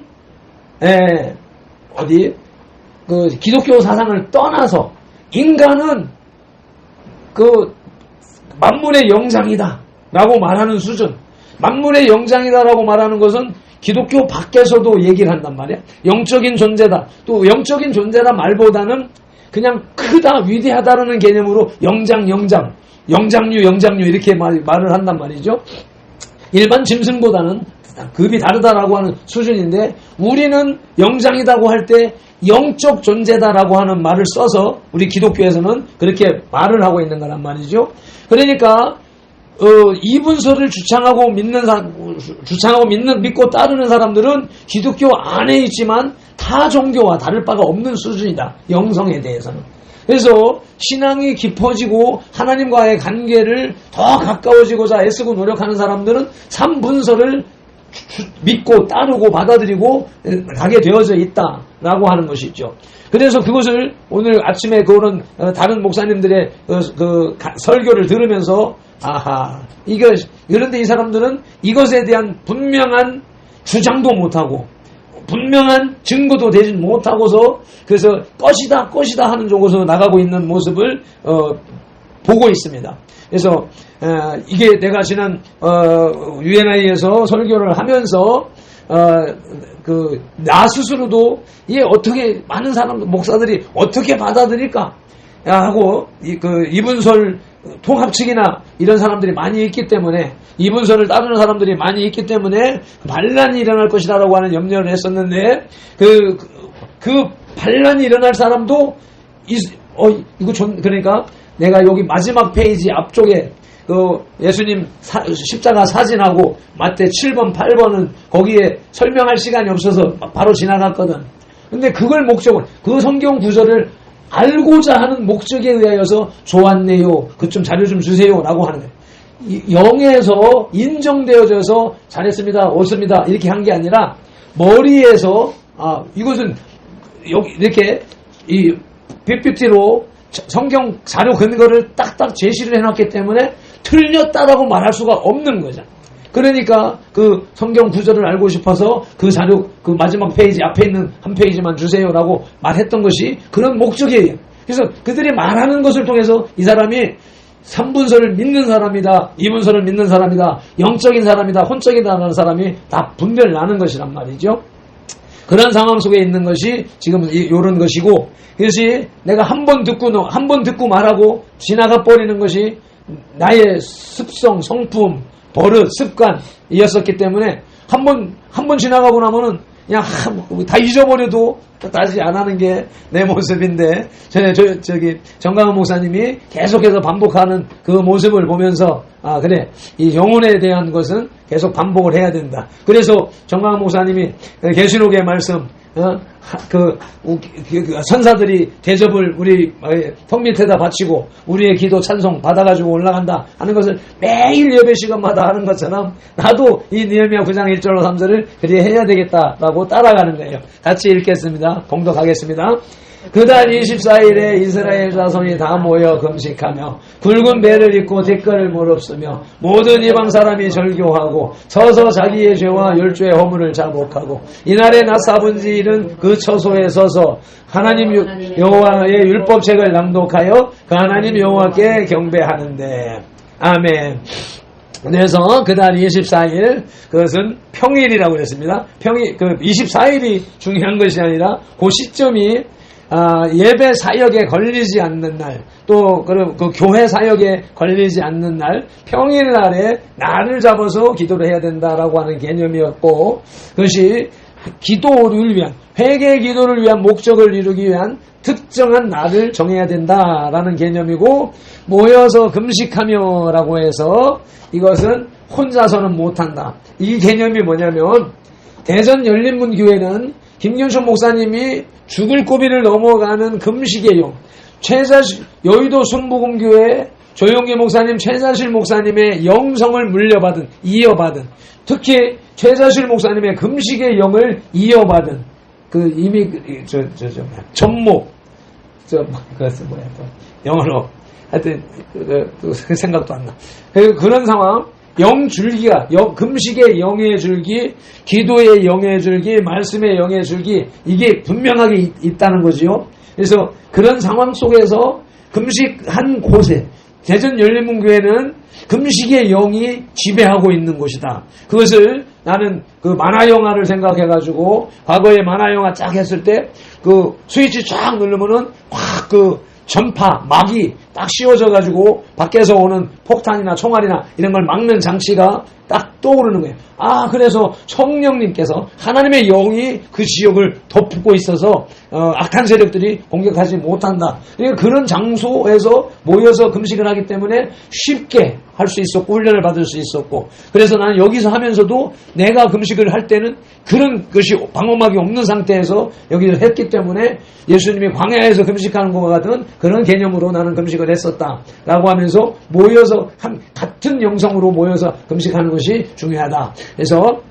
그 기독교 사상을 떠나서 인간은 그 만물의 영장이다 라고 말하는 수준, 만물의 영장이다 라고 말하는 것은 기독교 밖에서도 얘기를 한단 말이야. 영적인 존재다. 또 영적인 존재다 말보다는 그냥 크다, 위대하다라는 개념으로 영장류 이렇게 말을 한단 말이죠. 일반 짐승보다는 급이 다르다라고 하는 수준인데, 우리는 영장이라고 할 때 영적 존재다라고 하는 말을 써서 우리 기독교에서는 그렇게 말을 하고 있는 거란 말이죠. 그러니까 이분설을 믿고 따르는 사람들은 기독교 안에 있지만 타 종교와 다를 바가 없는 수준이다, 영성에 대해서는. 그래서 신앙이 깊어지고 하나님과의 관계를 더 가까워지고자 애쓰고 노력하는 사람들은 3분설을 믿고 따르고 받아들이고 가게 되어져 있다라고 하는 것이죠. 그래서 그것을 오늘 아침에 그런 다른 목사님들의 설교를 들으면서, 아하, 그런데 이 사람들은 이것에 대한 분명한 주장도 못하고 분명한 증거도 되지 못하고서, 그래서 것이다 하는 쪽으로 나가고 있는 모습을 보고 있습니다. 그래서 이게 내가 지난 UNI에서 설교를 하면서 나 스스로도 이게 어떻게 많은 사람 목사들이 어떻게 받아들일까 하고 이분설 통합측이나 이런 사람들이 많이 있기 때문에, 이분설을 따르는 사람들이 많이 있기 때문에 반란이 일어날 것이다라고 하는 염려를 했었는데, 그 반란이 일어날 사람도 그러니까 내가 여기 마지막 페이지 앞쪽에 예수님 십자가 사진하고 마태 7번 8번은 거기에 설명할 시간이 없어서 바로 지나갔거든. 근데 그걸 목적으로, 그 성경 구절을 알고자 하는 목적에 의하여서 좋았네요, 그 좀 자료 좀 주세요 라고 하는 거예요. 영에서 인정되어져서 잘했습니다, 옳습니다 이렇게 한 게 아니라 머리에서 이것은 여기 이렇게 이 PPT로 성경 자료 근거를 딱딱 제시를 해놨기 때문에 틀렸다라고 말할 수가 없는 거죠. 그러니까 그 성경 구절을 알고 싶어서 그 자료 그 마지막 페이지 앞에 있는 한 페이지만 주세요라고 말했던 것이 그런 목적이에요. 그래서 그들이 말하는 것을 통해서 이 사람이 3분설을 믿는 사람이다, 2분설을 믿는 사람이다, 영적인 사람이다, 혼적이다라는 사람이 다 분별나는 것이란 말이죠. 그런 상황 속에 있는 것이 지금 이런 것이고, 그것이 내가 한 번 듣고 말하고 지나가 버리는 것이 나의 습성, 성품, 버릇, 습관이었었기 때문에 한 번 지나가고 나면은 그냥 다 잊어버려도 다시 안 하는 게 내 모습인데, 저기 정강훈 목사님이 계속해서 반복하는 그 모습을 보면서 그래, 이 영혼에 대한 것은 계속 반복을 해야 된다. 그래서 정강훈 목사님이 계시록의 말씀 선사들이 대접을 우리 턱 밑에다 바치고 우리의 기도 찬송 받아가지고 올라간다 하는 것을 매일 예배 시간마다 하는 것처럼 나도 이 느헤미야 9장 1절로 3절을 그리 해야 되겠다라고 따라가는 거예요. 같이 읽겠습니다. 봉독하겠습니다. 그달 24일에 이스라엘 자손이 다 모여 금식하며 굵은 배를 입고 뒷걸을 무릅쓰며 모든 이방 사람이 절교하고 서서 자기의 죄와 열조의 허물을 자복하고 이날의 낮 사분지일은 그 처소에 서서 하나님 여호와의 율법책을 낭독하여 그 하나님 여호와께 경배하는데. 아멘. 그래서 그달 24일 그것은 평일이라고 그랬습니다. 평일 24일이 중요한 것이 아니라 그 시점이 예배 사역에 걸리지 않는 날, 또 그 교회 사역에 걸리지 않는 날, 평일날에 날을 잡아서 기도를 해야 된다라고 하는 개념이었고, 그것이 기도를 위한, 회개 기도를 위한 목적을 이루기 위한 특정한 날을 정해야 된다라는 개념이고, 모여서 금식하며라고 해서 이것은 혼자서는 못한다. 이 개념이 뭐냐면 대전 열린문교회는 김경춘 목사님이 죽을 고비를 넘어가는 금식의 용, 여의도 순복음교회 조용기 목사님, 최자실 목사님의 영성을 물려받은, 이어받은, 특히 최자실 목사님의 금식의 영을 이어받은 전목, 그것은 뭐야, 또 영어로 하여튼 생각도 안 나. 그런 상황. 영줄기가, 금식의 영의 줄기, 기도의 영의 줄기, 말씀의 영의 줄기, 이게 분명하게 있다는 거지요. 그래서 그런 상황 속에서 금식한 곳에, 대전 열린문교회는 금식의 영이 지배하고 있는 곳이다. 그것을 나는 그 만화영화를 생각해가지고, 과거에 만화영화 쫙 했을 때, 그 스위치 쫙 누르면은 확 전파, 막이 딱 씌워져가지고 밖에서 오는 폭탄이나 총알이나 이런 걸 막는 장치가 딱 떠오르는 거예요. 그래서 성령님께서 하나님의 영이 그 지역을 덮고 있어서 악한 세력들이 공격하지 못한다. 그러니까 그런 장소에서 모여서 금식을 하기 때문에 쉽게 할 수 있었고 훈련을 받을 수 있었고, 그래서 나는 여기서 하면서도 내가 금식을 할 때는 그런 것이 방어막이 없는 상태에서 여기를 했기 때문에 예수님이 광야에서 금식하는 것과 같은 그런 개념으로 나는 금식을 했었다라고 하면서 모여서 같은 영성으로 모여서 금식하는 것이 중요하다. 그래서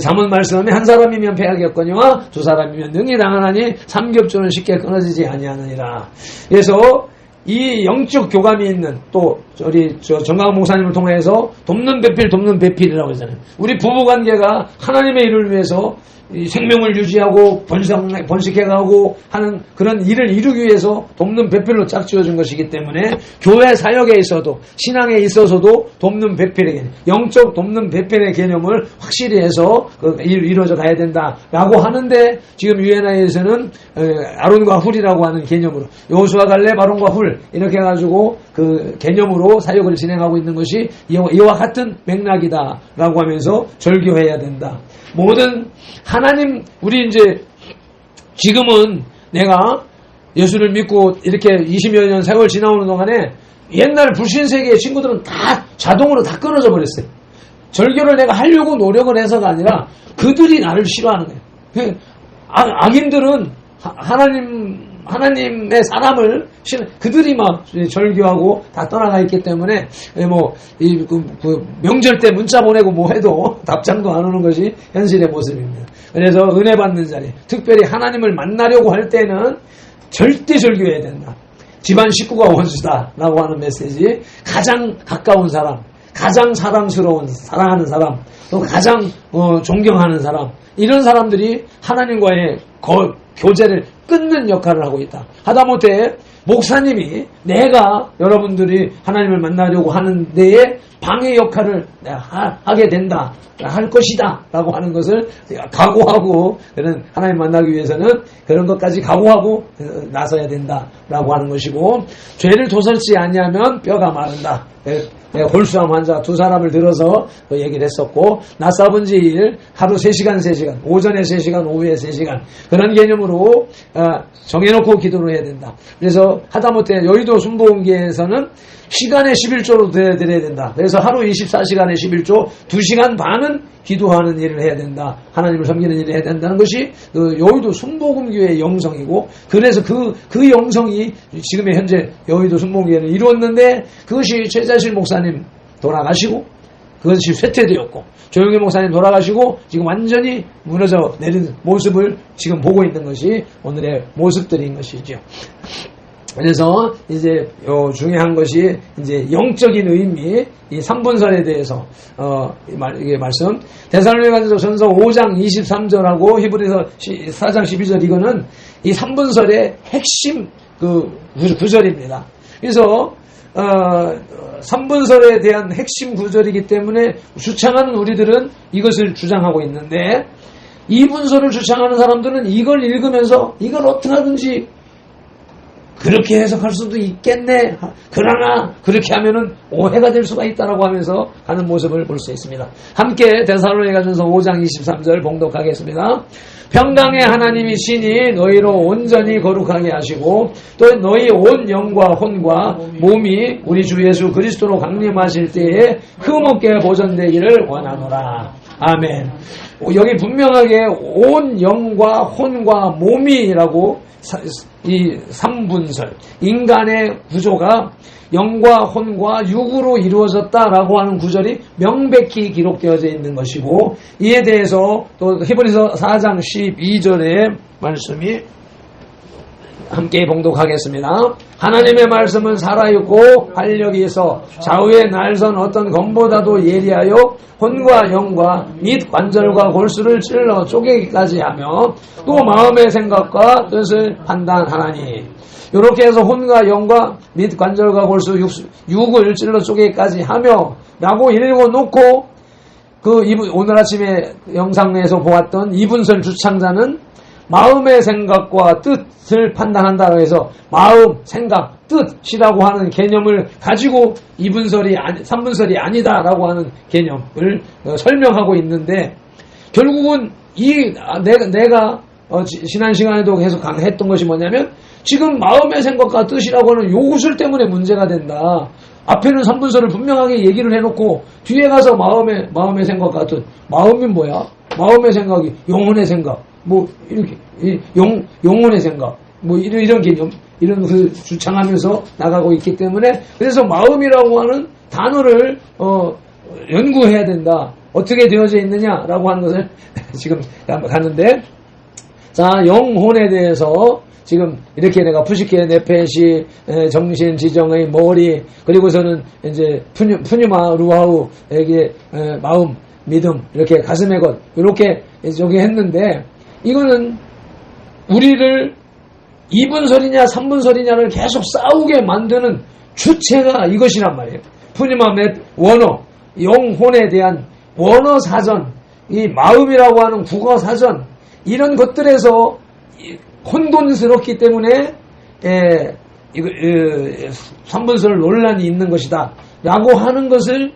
잠언 말씀에 한 사람이면 패하겠거니와 두 사람이면 능히 당하나니 삼겹줄은 쉽게 끊어지지 아니하느니라. 그래서 이 영적 교감이 있는, 또 우리 정강 목사님을 통해서 돕는 배필이라고 하잖아요. 우리 부부 관계가 하나님의 일을 위해서 이 생명을 유지하고 번식해가고 하는 그런 일을 이루기 위해서 돕는 배필로 짝지어준 것이기 때문에 교회 사역에 있어도 신앙에 있어서도 돕는 배필의 개념, 영적 돕는 배필의 개념을 확실히 해서 이루어져 가야 된다라고 하는데, 지금 유엔아에서는 아론과 훌이라고 하는 개념으로 여호수아 갈렙 아론과 훌 이렇게 해가지고 그 개념으로 사역을 진행하고 있는 것이 이와 같은 맥락이다라고 하면서 절교해야 된다. 모든 하나님, 우리 이제 지금은 내가 예수를 믿고 이렇게 20여 년 세월 지나오는 동안에 옛날 불신세계의 친구들은 다 자동으로 다 끊어져 버렸어요. 절교를 내가 하려고 노력을 해서가 아니라 그들이 나를 싫어하는 거예요. 악인들은 하나님의 사람을 그들이 막 절교하고 다 떠나가 있기 때문에 명절 때 문자 보내고 뭐 해도 답장도 안 오는 것이 현실의 모습입니다. 그래서 은혜 받는 자리, 특별히 하나님을 만나려고 할 때는 절대 절교해야 된다. 집안 식구가 원수다라고 하는 메시지, 가장 가까운 사람, 가장 사랑하는 사람, 또 가장 존경하는 사람, 이런 사람들이 하나님과의 교제를 끊는 역할을 하고 있다. 하다못해 목사님이 내가 여러분들이 하나님을 만나려고 하는 데에 방해 역할을 하게 된다, 할 것이다 라고 하는 것을 각오하고, 그런 하나님 만나기 위해서는 그런 것까지 각오하고 나서야 된다 라고 하는 것이고, 죄를 도설치 아니하면 뼈가 마른다. 홀수암 환자 두 사람을 들어서 얘기를 했었고, 낮사분지일 하루 3시간, 오전에 3시간, 오후에 3시간, 그런 개념으로 중심으로 정해놓고 기도를 해야 된다. 그래서 하다못해 여의도 순복음교회에서는 시간에 11조로 드려야 된다. 그래서 하루 24시간에 11조, 2시간 반은 기도하는 일을 해야 된다. 하나님을 섬기는 일을 해야 된다는 것이 여의도 순복음교회의 영성이고, 그래서 그 영성이 지금의 현재 여의도 순복음교회는 이루었는데, 그것이 최자실 목사님 돌아가시고, 그것이 쇠퇴되었고, 조영일 목사님 돌아가시고 지금 완전히 무너져 내린 모습을 지금 보고 있는 것이 오늘의 모습들인 것이죠. 그래서 이제 중요한 것이 이제 영적인 의미, 이 3분설에 대해서 이게 말씀, 데살로니가전서 5장 23절하고 히브리서 4장 12절, 이거는 이 3분설의 핵심 구절입니다. 그래서 3분설에 대한 핵심 구절이기 때문에 주창하는 우리들은 이것을 주장하고 있는데, 2분설을 주창하는 사람들은 이걸 읽으면서 이걸 어떻게 하든지 그렇게 해석할 수도 있겠네, 그러나 그렇게 하면은 오해가 될 수가 있다라고 하면서 가는 모습을 볼 수 있습니다. 함께 데살로니가전서 5장 23절 봉독하겠습니다. 평강의 하나님이 신이 너희로 온전히 거룩하게 하시고 또 너희 온 영과 혼과 몸이 우리 주 예수 그리스도로 강림하실 때에 흠없게 보존되기를 원하노라. 아멘. 여기 분명하게 온 영과 혼과 몸이라고, 이 3분설, 인간의 구조가 영과 혼과 육으로 이루어졌다라고 하는 구절이 명백히 기록되어져 있는 것이고, 이에 대해서 또 히브리서 4장 12절의 말씀이 함께 봉독하겠습니다. 하나님의 말씀은 살아있고 활력이 있어 좌우에 날선 어떤 검보다도 예리하여 혼과 영과 및 관절과 골수를 찔러 쪼개기까지 하며 또 마음의 생각과 뜻을 판단하나니, 이렇게 해서 혼과 영과 및 관절과 골수 육을 찔러 쪼개기까지 하며 라고 읽어놓고, 오늘 아침에 영상에서 보았던 2분설 주창자는 마음의 생각과 뜻을 판단한다고 해서 마음, 생각, 뜻이라고 하는 개념을 가지고 3분설이 아니다라고 하는 개념을 설명하고 있는데, 결국은 내가 지난 시간에도 계속 강했던 것이 뭐냐면, 지금 마음의 생각과 뜻이라고 하는 요구술 때문에 문제가 된다. 앞에는 3분설을 분명하게 얘기를 해놓고 뒤에 가서 마음의 생각과 뜻, 마음이 뭐야? 마음의 생각이 영혼의 생각, 이렇게 영혼의 생각, 이런 개념, 이런 주창하면서 나가고 있기 때문에, 그래서 마음이라고 하는 단어를 연구해야 된다. 어떻게 되어져 있느냐라고 하는 것을 지금 가는데, 자, 영혼에 대해서 지금 이렇게 내가 푸시케, 네페시, 정신, 지정의 머리, 그리고서는 이제 푸뉴마, 루하우에게 마음, 믿음, 이렇게 가슴의 것, 이렇게 저기 했는데, 이거는 우리를 2분설이냐 3분설이냐를 계속 싸우게 만드는 주체가 이것이란 말이에요. 푸니마 맷 원어, 영혼에 대한 원어 사전, 이 마음이라고 하는 국어 사전, 이런 것들에서 혼돈스럽기 때문에 3분설 논란이 있는 것이다 라고 하는 것을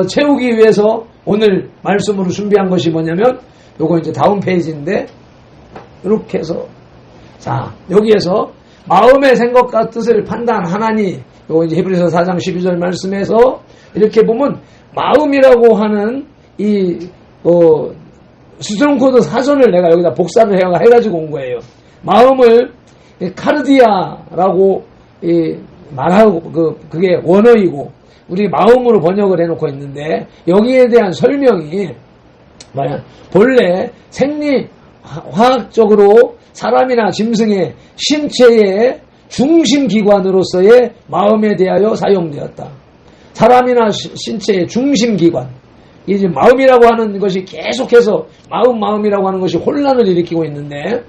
채우기 위해서 오늘 말씀으로 준비한 것이 뭐냐면, 요거 이제 다음 페이지인데, 이렇게 해서, 자, 여기에서 마음의 생각과 뜻을 판단하나니, 요거 이제 히브리서 4장 12절 말씀에서 이렇게 보면, 마음이라고 하는 스트롱코드 사전을 내가 여기다 복사를 해가지고 온 거예요. 마음을 카르디아라고 말하고, 그게 원어이고, 우리 마음으로 번역을 해놓고 있는데, 여기에 대한 설명이 본래 생리화학적으로 사람이나 짐승의 신체의 중심기관으로서의 마음에 대하여 사용되었다. 사람이나 신체의 중심기관. 이제 마음이라고 하는 것이 계속해서 마음이라고 하는 것이 혼란을 일으키고 있는데,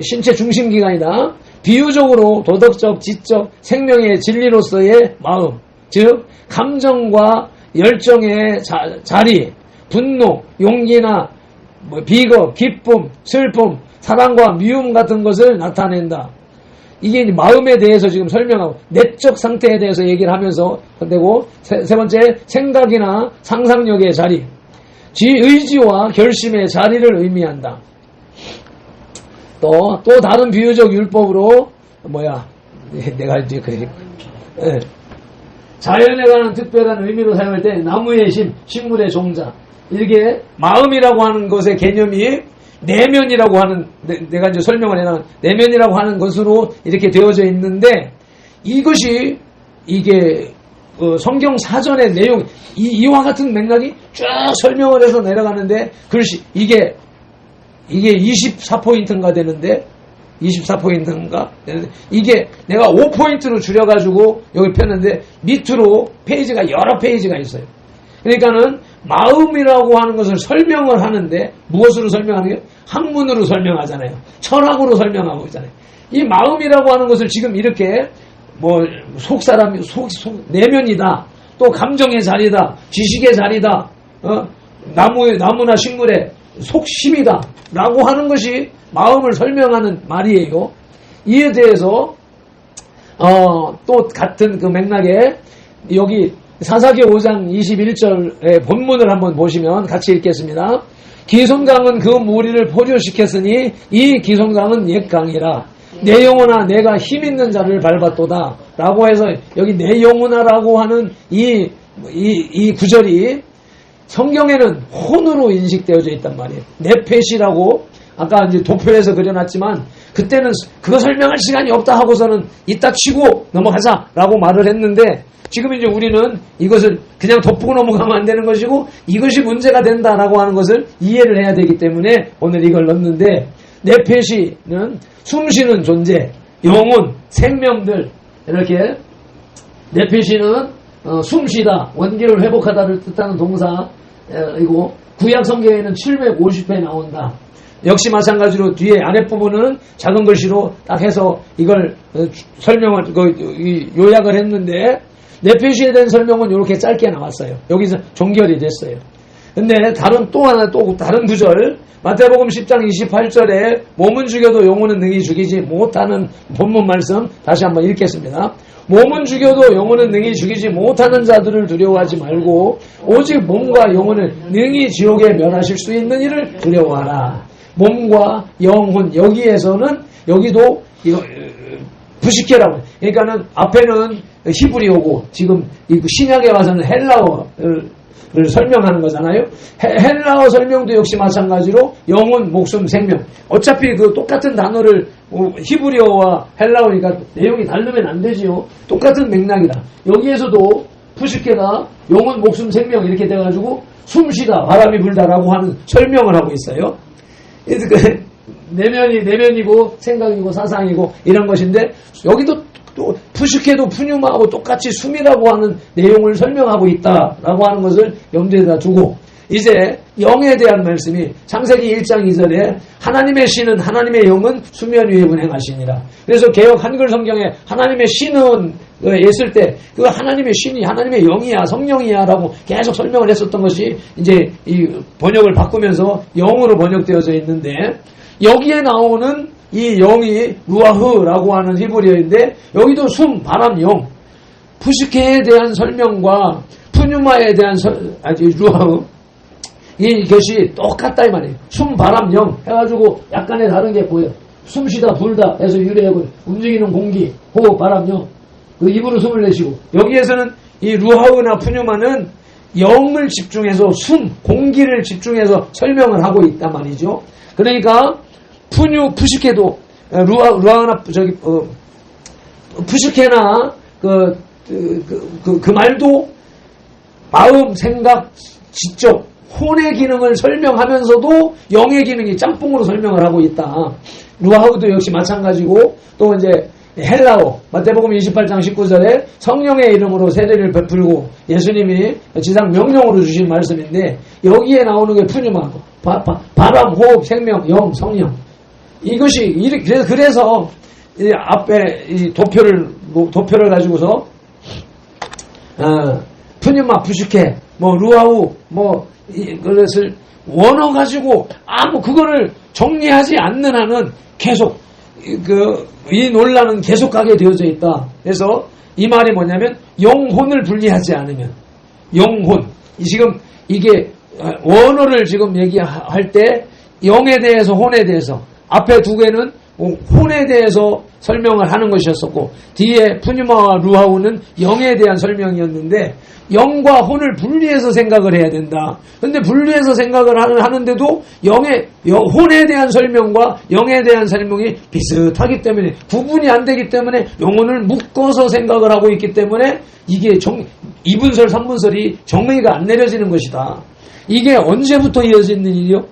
신체 중심기관이다. 비유적으로 도덕적, 지적, 생명의 진리로서의 마음, 즉 감정과 열정의 자리, 분노, 용기나 비겁, 기쁨, 슬픔, 사랑과 미움 같은 것을 나타낸다. 이게 마음에 대해서 지금 설명하고, 내적 상태에 대해서 얘기를 하면서 되고, 세 번째 생각이나 상상력의 자리, 의지와 결심의 자리를 의미한다. 또 다른 비유적 율법으로 내가 이제 그래. 예. 자연에 관한 특별한 의미로 사용할 때 나무의 힘, 식물의 종자. 이게 마음이라고 하는 것의 개념이 내면이라고 하는, 내가 이제 설명을 해놔. 내면이라고 하는 것으로 이렇게 되어져 있는데, 이것이, 이게, 성경 사전의 내용, 이와 같은 맥락이 쭉 설명을 해서 내려가는데, 글씨, 이게 24포인트인가 되는데, 24포인트인가 되는데, 이게 내가 5포인트로 줄여가지고 여기 폈는데, 밑으로 페이지가 여러 페이지가 있어요. 그러니까는, 마음이라고 하는 것을 설명을 하는데 무엇으로 설명하는 게 학문으로 설명하잖아요. 철학으로 설명하고 있잖아요. 이 마음이라고 하는 것을 지금 이렇게 속사람이 내면이다. 또 감정의 자리다. 지식의 자리다. 나무나 식물의 속심이다. 라고 하는 것이 마음을 설명하는 말이에요. 이에 대해서 또 같은 그 맥락에 여기 사사기 5장 21절의 본문을 한번 보시면 같이 읽겠습니다. 기손강은 그 무리를 포효시켰으니 이 기손강은 옛강이라 내 영혼아 내가 힘있는 자를 밟았도다 라고 해서 여기 내 영혼아라고 하는 이 구절이 성경에는 혼으로 인식되어져 있단 말이에요. 네펫이라고 아까 이제 도표에서 그려놨지만 그때는 그거 설명할 시간이 없다 하고서는 이따 치고 넘어가자라고 말을 했는데 지금 이제 우리는 이것을 그냥 덮고 넘어가면 안 되는 것이고 이것이 문제가 된다라고 하는 것을 이해를 해야 되기 때문에 오늘 이걸 넣었는데 네펫이는 숨쉬는 존재, 영혼, 생명들 이렇게 네펫이는 숨쉬다, 원기를 회복하다를 뜻하는 동사이고 구약 성경에는 750회 나온다. 역시 마찬가지로 뒤에 아랫부분은 작은 글씨로 딱 해서 이걸 설명을 요약을 했는데 네펫에 대한 설명은 이렇게 짧게 나왔어요. 여기서 종결이 됐어요. 근데 또 다른 구절 마태복음 10장 28절에 몸은 죽여도 영혼은 능히 죽이지 못하는 본문 말씀 다시 한번 읽겠습니다. 몸은 죽여도 영혼은 능히 죽이지 못하는 자들을 두려워하지 말고 오직 몸과 영혼을 능히 지옥에 멸하실 수 있는 이를 두려워하라. 몸과 영혼 여기에서는 여기도 이거 부식계라고. 그러니까는 앞에는 히브리어고 지금 신약에 와서는 헬라어를 설명하는 거잖아요. 헬라어 설명도 역시 마찬가지로 영혼, 목숨, 생명. 어차피 그 똑같은 단어를 히브리어와 헬라어니까 내용이 다르면 안 되지요. 똑같은 맥락이다. 여기에서도 푸시케가 영혼, 목숨, 생명 이렇게 돼가지고 숨쉬다, 바람이 불다라고 하는 설명을 하고 있어요. 내면이고 생각이고 사상이고 이런 것인데 여기도 또 푸시케도 푸뉴마하고 똑같이 숨이라고 하는 내용을 설명하고 있다라고 하는 것을 염두에다 두고 이제 영에 대한 말씀이 창세기 1장 2절에 하나님의 신은 하나님의 영은 수면 위에 운행하시니라. 그래서 개역 한글 성경에 하나님의 신은 했을 때 그 하나님의 신이 하나님의 영이야 성령이야 라고 계속 설명을 했었던 것이 이제 이 번역을 바꾸면서 영으로 번역되어져 있는데 여기에 나오는 이 영이 루아흐라고 하는 히브리어인데 여기도 숨, 바람, 영 푸시케에 대한 설명과 푸뉴마에 대한 루아흐 이것이 똑같다 이 말이에요. 숨, 바람, 영 해가지고 약간의 다른 게 보여요. 숨쉬다, 불다 해서 유래하고 움직이는 공기, 호흡, 바람, 영 그 입으로 숨을 내쉬고 여기에서는 이 루아흐나 푸뉴마는 영을 집중해서 숨, 공기를 집중해서 설명을 하고 있단 말이죠. 그러니까 푸시케도 루아나 푸시케나 그 말도 마음, 생각, 지적, 혼의 기능을 설명하면서도 영의 기능이 짬뽕으로 설명을 하고 있다. 루아흐도 역시 마찬가지고 또 이제 헬라어 마태복음 28장 19절에 성령의 이름으로 세례를 베풀고 예수님이 지상 명령으로 주신 말씀인데 여기에 나오는 게 푸뉴마 바람, 호흡, 생명, 영, 성령 이것이 그래서 이 앞에 이 도표를 가지고서 푸뉴마, 푸시케, 루아우 그것을 원어 가지고 그거를 정리하지 않는 한은 계속 이 논란은 계속 가게 되어져 있다. 그래서 이 말이 뭐냐면 영혼을 분리하지 않으면 영혼 지금 이게 원어를 지금 얘기할 때 영에 대해서 혼에 대해서 앞에 두 개는 혼에 대해서 설명을 하는 것이었었고 뒤에 푸뉴마와 루하우는 영에 대한 설명이었는데 영과 혼을 분리해서 생각을 해야 된다. 근데 분리해서 생각을 하는데도 혼에 대한 설명과 영에 대한 설명이 비슷하기 때문에 구분이 안 되기 때문에 영혼을 묶어서 생각을 하고 있기 때문에 이게 2분설, 3분설이 정의가 안 내려지는 것이다. 이게 언제부터 이어지는 일이요?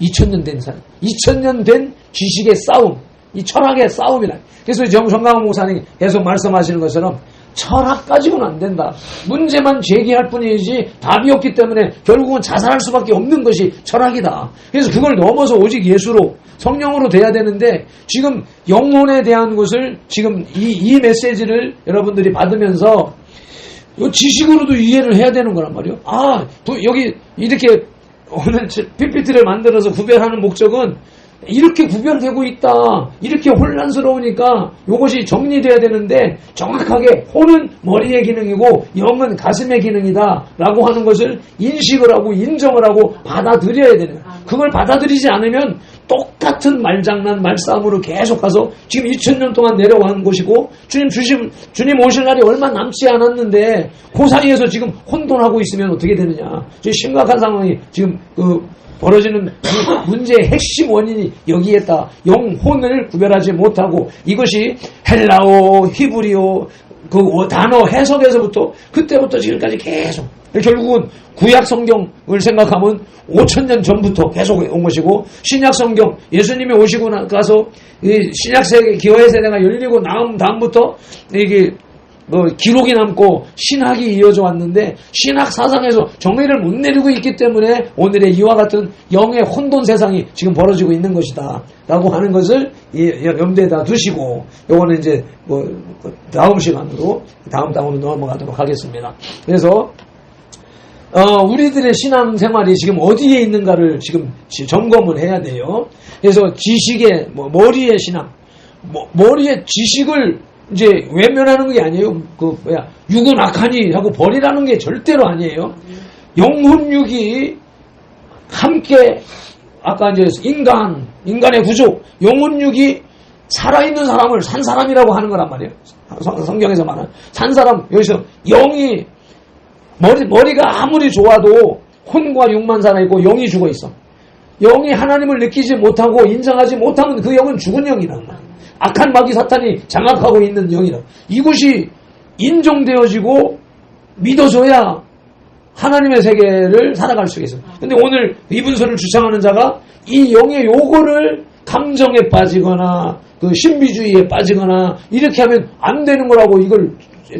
2000년 된 사람. 2000년 된 지식의 싸움. 이 철학의 싸움이라. 그래서 정강훈 목사님 계속 말씀하시는 것처럼 철학 가지고는 안 된다. 문제만 제기할 뿐이지 답이 없기 때문에 결국은 자살할 수밖에 없는 것이 철학이다. 그래서 그걸 넘어서 오직 예수로 성령으로 돼야 되는데 지금 영혼에 대한 것을 지금 이 메시지를 여러분들이 받으면서 지식으로도 이해를 해야 되는 거란 말이에요. 여기 이렇게 오늘 PPT를 만들어서 구별하는 목적은 이렇게 구별되고 있다. 이렇게 혼란스러우니까 이것이 정리돼야 되는데 정확하게 혼은 머리의 기능이고 영은 가슴의 기능이다 라고 하는 것을 인식을 하고 인정을 하고 받아들여야 되는 거예요. 그걸 받아들이지 않으면 똑같은 말장난 말싸움으로 계속 가서 지금 2000년 동안 내려가는 것이고 주님 오실 날이 얼마 남지 않았는데 그 사이에서 지금 혼돈하고 있으면 어떻게 되느냐. 심각한 상황이 지금 벌어지는 문제의 핵심 원인이 여기에 있다. 영혼을 구별하지 못하고 이것이 헬라어, 히브리어 그 단어 해석에서부터 그때부터 지금까지 계속 결국은 구약 성경을 생각하면 5000년 전부터 계속 온 것이고 신약 성경 예수님이 오시고 나서 신약 세계 기와의 세대가 열리고 다음부터 이게 기록이 남고 신학이 이어져 왔는데 신학 사상에서 정의를 못 내리고 있기 때문에 오늘의 이와 같은 영의 혼돈 세상이 지금 벌어지고 있는 것이다 라고 하는 것을 염두에다 두시고 요거는 이제 다음 시간으로 다음 땅으로 넘어가도록 하겠습니다. 그래서 우리들의 신앙 생활이 지금 어디에 있는가를 지금 점검을 해야 돼요. 그래서 지식의 머리의 신앙 머리의 지식을 이제 외면하는 게 아니에요. 육은 악하니 하고 버리라는 게 절대로 아니에요. 영혼육이 함께 아까 이제 인간의 구조, 영혼육이 살아있는 사람을 산 사람이라고 하는 거란 말이에요. 성경에서 말하는 산 사람 여기서 영이 머리가 아무리 좋아도 혼과 육만 살아있고 영이 죽어 있어. 영이 하나님을 느끼지 못하고 인정하지 못하면 그 영은 죽은 영이란 말이에요. 악한 마귀 사탄이 장악하고 있는 영이라. 이것이 인정되어지고 믿어줘야 하나님의 세계를 살아갈 수 있어요. 근데 오늘 이분서를 주창하는 자가 이 영의 요거를 감정에 빠지거나 신비주의에 빠지거나 이렇게 하면 안 되는 거라고 이걸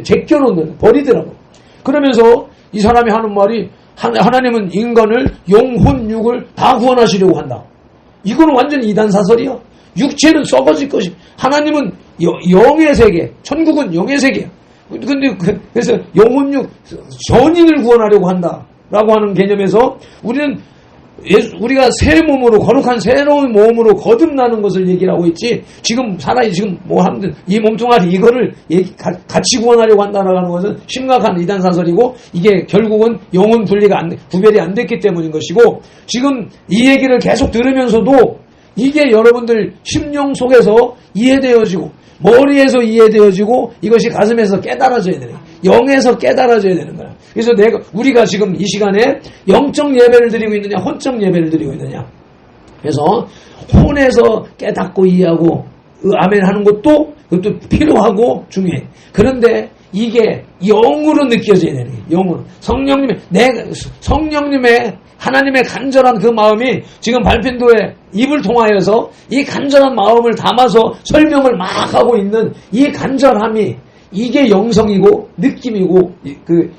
제껴놓는 버리더라고. 그러면서 이 사람이 하는 말이 하나님은 인간을 영혼육을 다 구원하시려고 한다. 이거는 완전 이단사설이야. 육체는 썩어질 것이. 하나님은 영의 세계, 천국은 영의 세계야. 근데 그래서 영혼육 전인을 구원하려고 한다라고 하는 개념에서 우리가 새 몸으로 거룩한 새로운 몸으로 거듭나는 것을 얘기를 하고 있지. 지금 하면 이 몸뚱아리 이거를 같이 구원하려고 한다라는 것은 심각한 이단 사설이고 이게 결국은 영혼 구별이 안 됐기 때문인 것이고 지금 이 얘기를 계속 들으면서도 이게 여러분들 심령 속에서 이해되어지고 머리에서 이해되어지고 이것이 가슴에서 깨달아져야 되는 거예요. 영에서 깨달아져야 되는 거야. 그래서 우리가 지금 이 시간에 영적 예배를 드리고 있느냐 혼적 예배를 드리고 있느냐. 그래서 혼에서 깨닫고 이해하고 아멘 하는 것도 그것도 필요하고 중요해. 그런데 이게 영으로 느껴져야 되는 거예요. 영으로. 성령님의 하나님의 간절한 그 마음이 지금 발핀도의 입을 통하여서 이 간절한 마음을 담아서 설명을 막 하고 있는 이 간절함이 이게 영성이고 느낌이고 그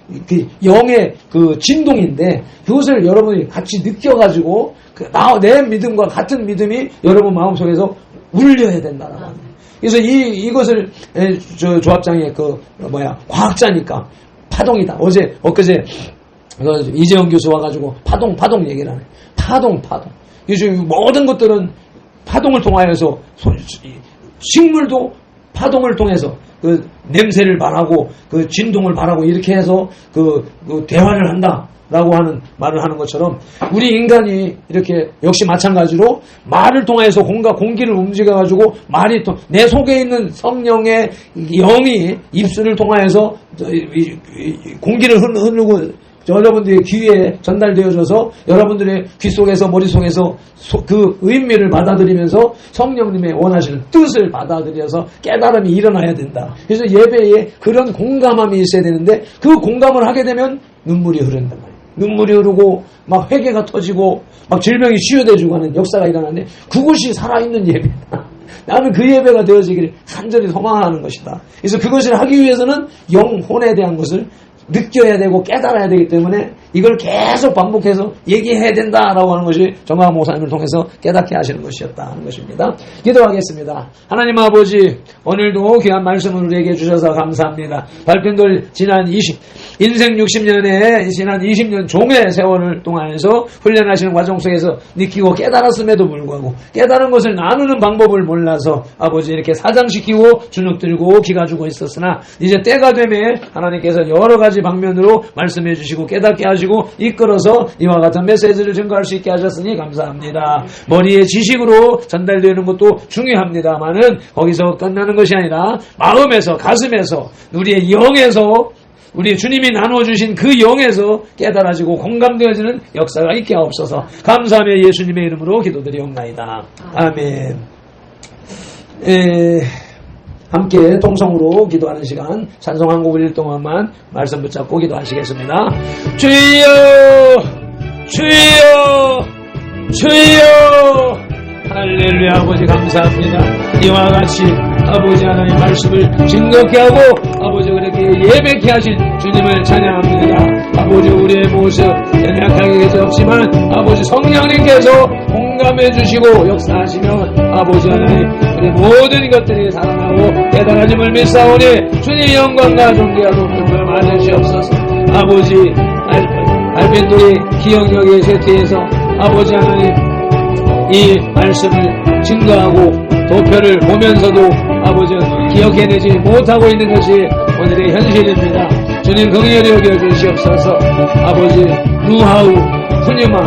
영의 그 진동인데 그것을 여러분이 같이 느껴가지고 내 믿음과 같은 믿음이 여러분 마음속에서 울려야 된다라고 합니다. 그래서 이것을 조합장의 과학자니까 파동이다. 엊그제 이재영 교수 와가지고 파동 얘기를 하네. 파동. 요즘 모든 것들은 파동을 통하여서 식물도 파동을 통해서 그 냄새를 발하고 그 진동을 발하고 이렇게 해서 그 대화를 한다. 라고 하는 말을 하는 것처럼 우리 인간이 이렇게 역시 마찬가지로 말을 통해서 공기를 움직여가지고 말이 또 내 속에 있는 성령의 영이 입술을 통해서 공기를 흐르고 여러분들의 귀에 전달되어져서 여러분들의 귀 속에서 머릿속에서 그 의미를 받아들이면서 성령님의 원하시는 뜻을 받아들여서 깨달음이 일어나야 된다. 그래서 예배에 그런 공감함이 있어야 되는데 그 공감을 하게 되면 눈물이 흐른단 말이에요. 눈물이 흐르고 막 회개가 터지고 막 질병이 치유돼주고 하는 역사가 일어나는데 그것이 살아있는 예배다. 나는 그 예배가 되어지기를 간절히 소망하는 것이다. 그래서 그것을 하기 위해서는 영혼에 대한 것을 느껴야 되고 깨달아야 되기 때문에 이걸 계속 반복해서 얘기해야 된다라고 하는 것이 정강 목사님을 통해서 깨닫게 하시는 것이었다 하는 것입니다. 기도하겠습니다. 하나님 아버지, 오늘도 귀한 말씀을 우리에게 주셔서 감사합니다. 발편돌 인생 60년에 지난 20년 종의 세월을 통해서 훈련하시는 과정 속에서 느끼고 깨달았음에도 불구하고 깨달은 것을 나누는 방법을 몰라서 아버지 이렇게 사장시키고 주눅들고 기가 주고 있었으나 이제 때가 되매 하나님께서 여러 가지 방면으로 말씀해 주시고 깨닫게 하시고 이끌어서 이와 같은 메시지를 증거할 수 있게 하셨으니 감사합니다. 머리의 지식으로 전달되는 것도 중요합니다만은 거기서 끝나는 것이 아니라 마음에서 가슴에서 우리의 영에서 우리 주님이 나눠주신 그 영에서 깨달아지고 공감되어지는 역사가 있게 하옵소서. 감사하며 예수님의 이름으로 기도드리옵나이다. 아멘. 함께 통성으로 기도하는 시간 찬송 한 곡을 1 동안만 말씀 붙잡고 기도하시겠습니다. 주여 주여 주여 할렐루야. 아버지 감사합니다. 이와 같이 아버지 하나님 말씀을 증거케 하고 아버지 그렇게 예배케 하신 주님을 찬양합니다. 아버지 우리의 모습 연약하게 없지만 아버지 성령님께서 공감해 주시고 역사하시면 아버지 하나님 우리 모든 것들이 살아나고 깨달아짐을 믿사오니 주님 영광과 존귀와 높음을 받으시옵소서. 아버지 알펜도의 기억력의 세트에서 아버지 하나님 이 말씀을 증거하고 도표를 보면서도 아버지 기억해내지 못하고 있는 것이 오늘의 현실입니다. 주님 긍휼히 여겨주시옵소서. 아버지 누하우 푸뉴마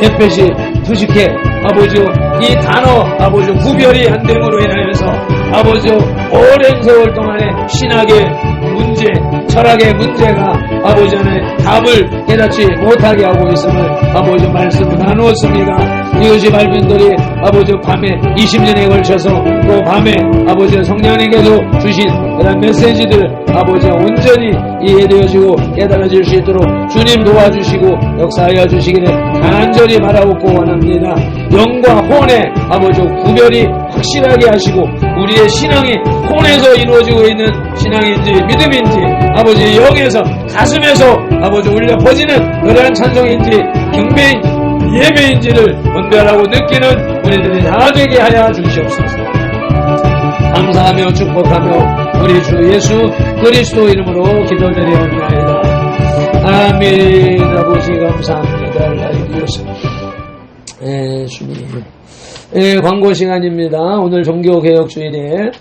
네페시 투식해 아버지 이 단어 아버지 구별이 안 됨으로 인하여서 아버지 오랜 세월 동안의 신학의 문제 철학의 문제가 아버지 안에 답을 깨닫지 못하게 하고 있음을 아버지 말씀을 나누었습니다. 이것이 발편들이 아버지 밤에 20년에 걸쳐서 또 밤에 아버지 성령님께서 주신 그런 메시지들 아버지가 온전히 이해되어지고 깨달아질 수 있도록 주님 도와주시고 역사하여 주시기를 간절히 바라옵고 원합니다. 영과 혼의 아버지 구별이 확실하게 하시고 우리의 신앙이 혼에서 이루어지고 있는 신앙인지 믿음인지 아버지 영에서 가슴에서 아버지 울려 퍼지는 그러한 찬송인지 경배인 예배인지를 분별하고 느끼는 우리들이 다 되게 하여 주시옵소서. 감사하며 축복하며 우리 주 예수 그리스도 이름으로 기도드리옵나이다. 아멘. 아버지 감사합니다. 주님. 광고 시간입니다. 오늘 종교개혁주일에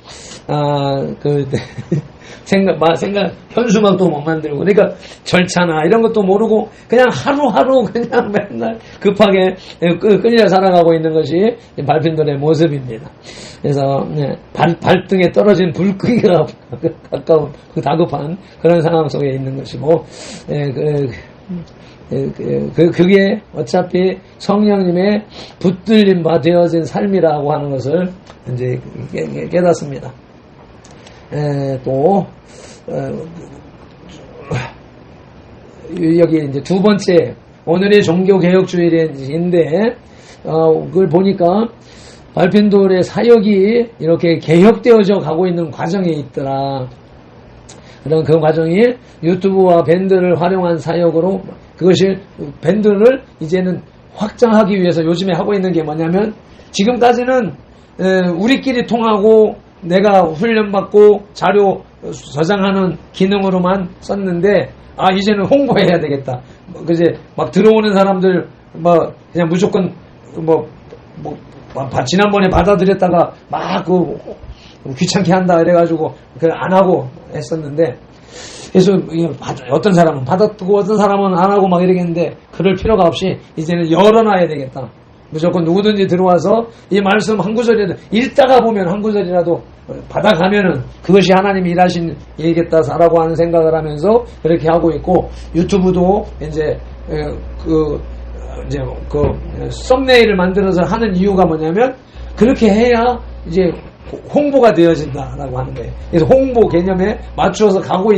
현수막도 못 만들고, 그러니까 절차나 이런 것도 모르고 그냥 하루하루 그냥 맨날 급하게 끌려 살아가고 있는 것이 발핀들의 모습입니다. 그래서 발등에 떨어진 불끄기가 가까운 그 다급한 그런 상황 속에 있는 것이고, 그게 어차피 성령님의 붙들림 바 되어진 삶이라고 하는 것을 이제 깨닫습니다. 또 여기 이제 두 번째 오늘이 종교개혁주일인데 그걸 보니까 발핀돌의 사역이 이렇게 개혁되어져 가고 있는 과정에 있더라. 그런 그 과정이 유튜브와 밴드를 활용한 사역으로 그것이 밴드를 이제는 확장하기 위해서 요즘에 하고 있는 게 뭐냐면 지금까지는 우리끼리 통하고 내가 훈련받고 자료 저장하는 기능으로만 썼는데 이제는 홍보해야 되겠다. 그제 막 들어오는 사람들 그냥 무조건 지난번에 받아들였다가 막 귀찮게 한다 이래가지고 안 하고 했었는데 그래서 어떤 사람은 받았고 어떤 사람은 안 하고 막 이러겠는데 그럴 필요가 없이 이제는 열어놔야 되겠다. 무조건 누구든지 들어와서 이 말씀 한 구절이라도 읽다가 보면 한 구절이라도 받아가면은 그것이 하나님이 일하신 일이겠다라고 하는 생각을 하면서 그렇게 하고 있고, 유튜브도 이제 그 썸네일을 만들어서 하는 이유가 뭐냐면 그렇게 해야 이제 홍보가 되어진다라고 하는 거예요. 그래서 홍보 개념에 맞추어서 가고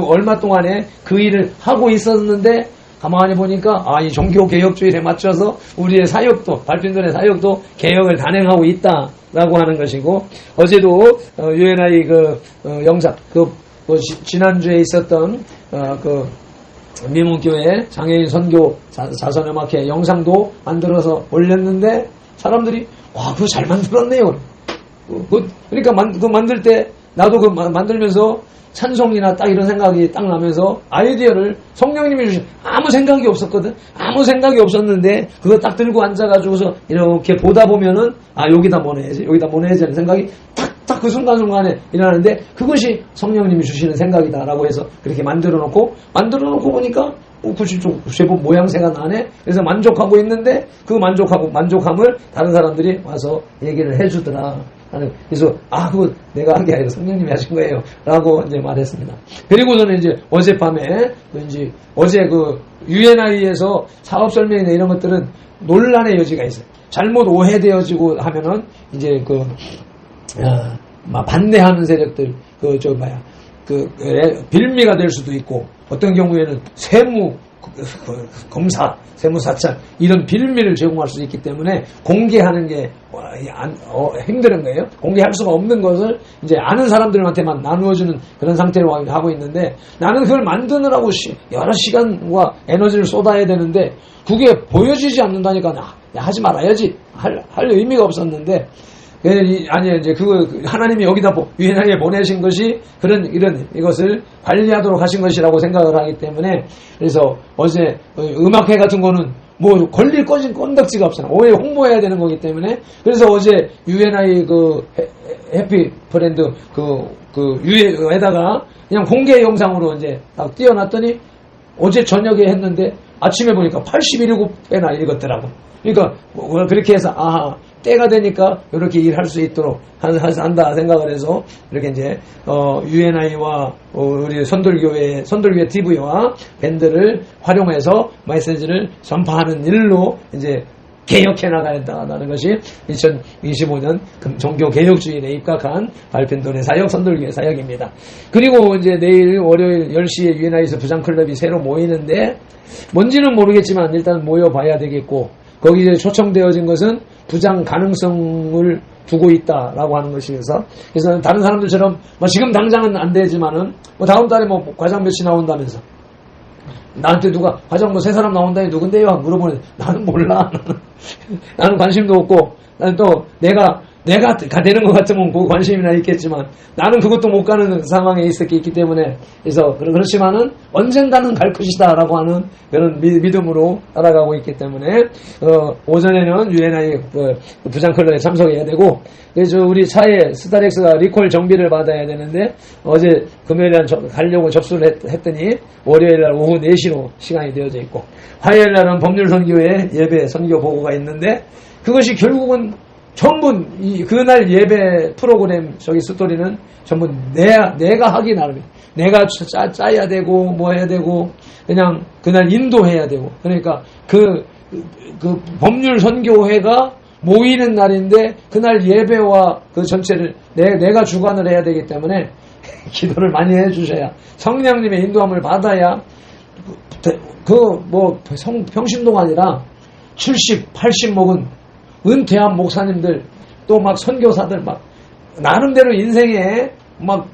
얼마 동안에 그 일을 하고 있었는데 가만히 보니까 이 종교 개혁주의에 맞춰서 우리의 사역도, 발핀돈의 사역도 개혁을 단행하고 있다라고 하는 것이고, 어제도 UNI 영상 지난주에 있었던 미문교회 장애인 선교 자선음악회 영상도 만들어서 올렸는데 사람들이 그거 잘 만들었네요. 그러니까 그거 만들 때 나도 만들면서 찬송이나 딱 이런 생각이 딱 나면서 아이디어를 성령님이 주신, 아무 생각이 없었거든. 아무 생각이 없었는데 그거 딱 들고 앉아가지고서 이렇게 보다 보면은 여기다 뭐 넣어야지 하는 생각이 딱 그 순간순간에 일어나는데 그것이 성령님이 주시는 생각이다라고 해서 그렇게 만들어 놓고 보니까 그것이 좀 제법 모양새가 나네. 그래서 만족하고 있는데 그 만족함을 다른 사람들이 와서 얘기를 해주더라. 그래서 그거 내가 한 게 아니라 성령님이 하신 거예요 라고 이제 말했습니다. 그리고 저는 이제 어젯밤에 어제 UNI에서 사업 설명이나 이런 것들은 논란의 여지가 있어요. 잘못 오해되어지고 하면은 이제 반대하는 세력들 빌미가 될 수도 있고, 어떤 경우에는 검사, 세무사찰 이런 빌미를 제공할 수 있기 때문에 공개하는 게 힘든 거예요. 공개할 수가 없는 것을 이제 아는 사람들한테만 나누어주는 그런 상태로 하고 있는데, 나는 그걸 만드느라고 여러 시간과 에너지를 쏟아야 되는데 그게 보여지지 않는다니까 하지 말아야지 할 의미가 없었는데, 이제 하나님이 여기다 UNI에 보내신 것이 이것을 관리하도록 하신 것이라고 생각을 하기 때문에, 그래서 어제 음악회 같은 거는 걸릴 건덕지가 없잖아. 오해 홍보해야 되는 거기 때문에, 그래서 어제 UNI 해피 브랜드 에다가 그냥 공개 영상으로 이제 딱 띄워놨더니 어제 저녁에 했는데 아침에 보니까 87회나 읽었더라고. 그러니까 그렇게 해서 때가 되니까 이렇게 일할 수 있도록 한다 생각을 해서 이렇게 이제 UNI와 우리 선돌교회 TV와 밴드를 활용해서 메시지를 전파하는 일로 이제 개혁해 나가야 한다는 것이 2025년 종교 개혁주의에 입각한 발핀돈의 사역, 선돌교회 사역입니다. 그리고 이제 내일 월요일 10시에 UNI에서 부장클럽이 새로 모이는데 뭔지는 모르겠지만 일단 모여봐야 되겠고, 거기에 초청되어진 것은 부장 가능성을 두고 있다라고 하는 것이어서, 그래서 다른 사람들처럼 지금 당장은 안 되지만은 다음 달에 과장 몇이 나온다면서 나한테 누가 과장 세 사람 나온다니 누군데요? 물어보는데 나는 몰라. 나는 관심도 없고, 나는 또 내가 되는 것 같으면 그 관심이나 있겠지만 나는 그것도 못 가는 상황에 있기 때문에, 그래서 그렇지만은 언젠가는 갈 것이다 라고 하는 그런 믿음으로 따라가고 있기 때문에 오전에는 UNI 부장클럽에 참석해야 되고, 그래서 우리 차에 스타렉스가 리콜 정비를 받아야 되는데 어제 금요일날 가려고 접수를 했더니 월요일날 오후 4시로 시간이 되어져 있고, 화요일날은 법률선교회 예배 선교 보고가 있는데 그것이 결국은 전부 그날 예배 프로그램 스토리는 전부 내가 하기 나름이에요. 내가 짜야 되고 해야 되고 그냥 그날 인도해야 되고, 그러니까 그 법률 선교회가 모이는 날인데 그날 예배와 그 전체를 내가 주관을 해야 되기 때문에 기도를 많이 해주셔야, 성령님의 인도함을 받아야 평신도가 아니라 70, 80 먹은 은퇴한 목사님들 또 선교사들 나름대로 인생에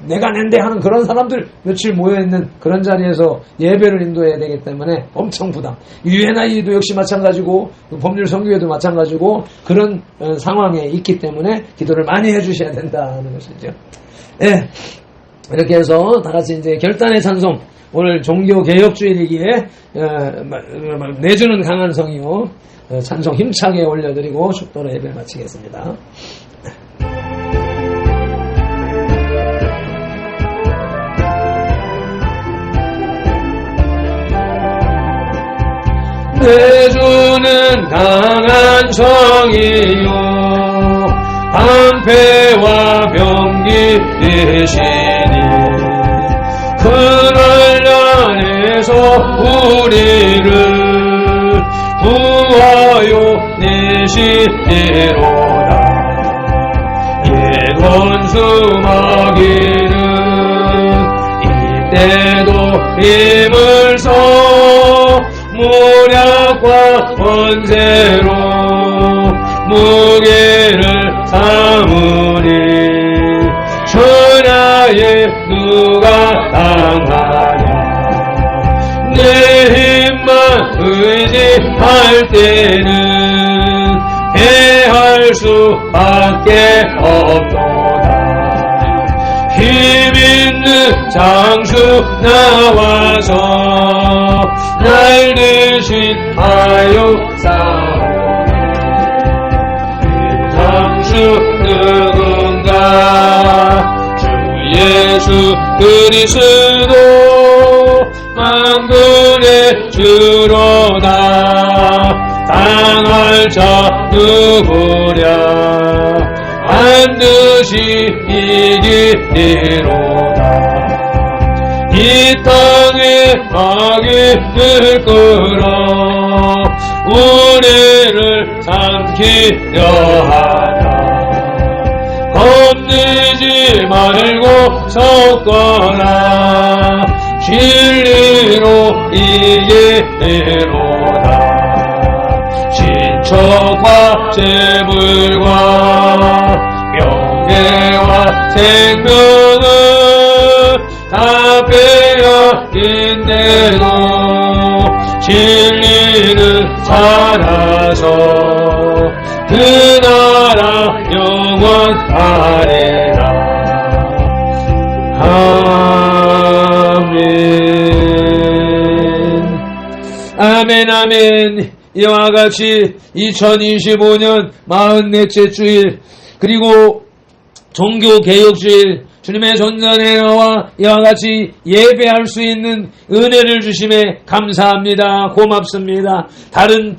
내가 낸데 하는 그런 사람들 며칠 모여있는 그런 자리에서 예배를 인도해야 되기 때문에 엄청 부담. UNI도 역시 마찬가지고 법률 선교회도 마찬가지고 그런 상황에 있기 때문에 기도를 많이 해주셔야 된다는 것이죠. 네. 이렇게 해서 다 같이 이제 결단의 찬송, 오늘 종교 개혁주의이기에 내주는 강한 성이요 찬송 힘차게 올려드리고 축도로 예배를 마치겠습니다. 내 주는 강한 성이요 방패와 병기 되시니 그날 안에서 우리를 구하여 내시리로다. 옛 원수 마귀는 이때도 힘을 써 모략과 권세로 무게를 삼으니 천하에 누가 당하냐. 내 힘만 의지할 때는 패할 수밖에 없도다. 힘있는 장수 나와서 날 대신하여 싸우리. 장수 누군가 주 예수 그리스도 만군의 주로다. 당할 자 누구랴 반드시 이기리로다. 이 땅에 악인을 끌어 우리를 삼키려 하다. 겁내지 말고 섰거라. 진리로 이기리로다. 신처과 재물과 명예와 생명은 다 빼앗긴데도 진리는 살아서 그 나라 영원하리라. 아멘. 아멘 아멘. 이와 같이 2025년 44째 주일 그리고 종교개혁주일 주님의 전전에 나와 이와 같이 예배할 수 있는 은혜를 주심에 감사합니다. 고맙습니다. 다른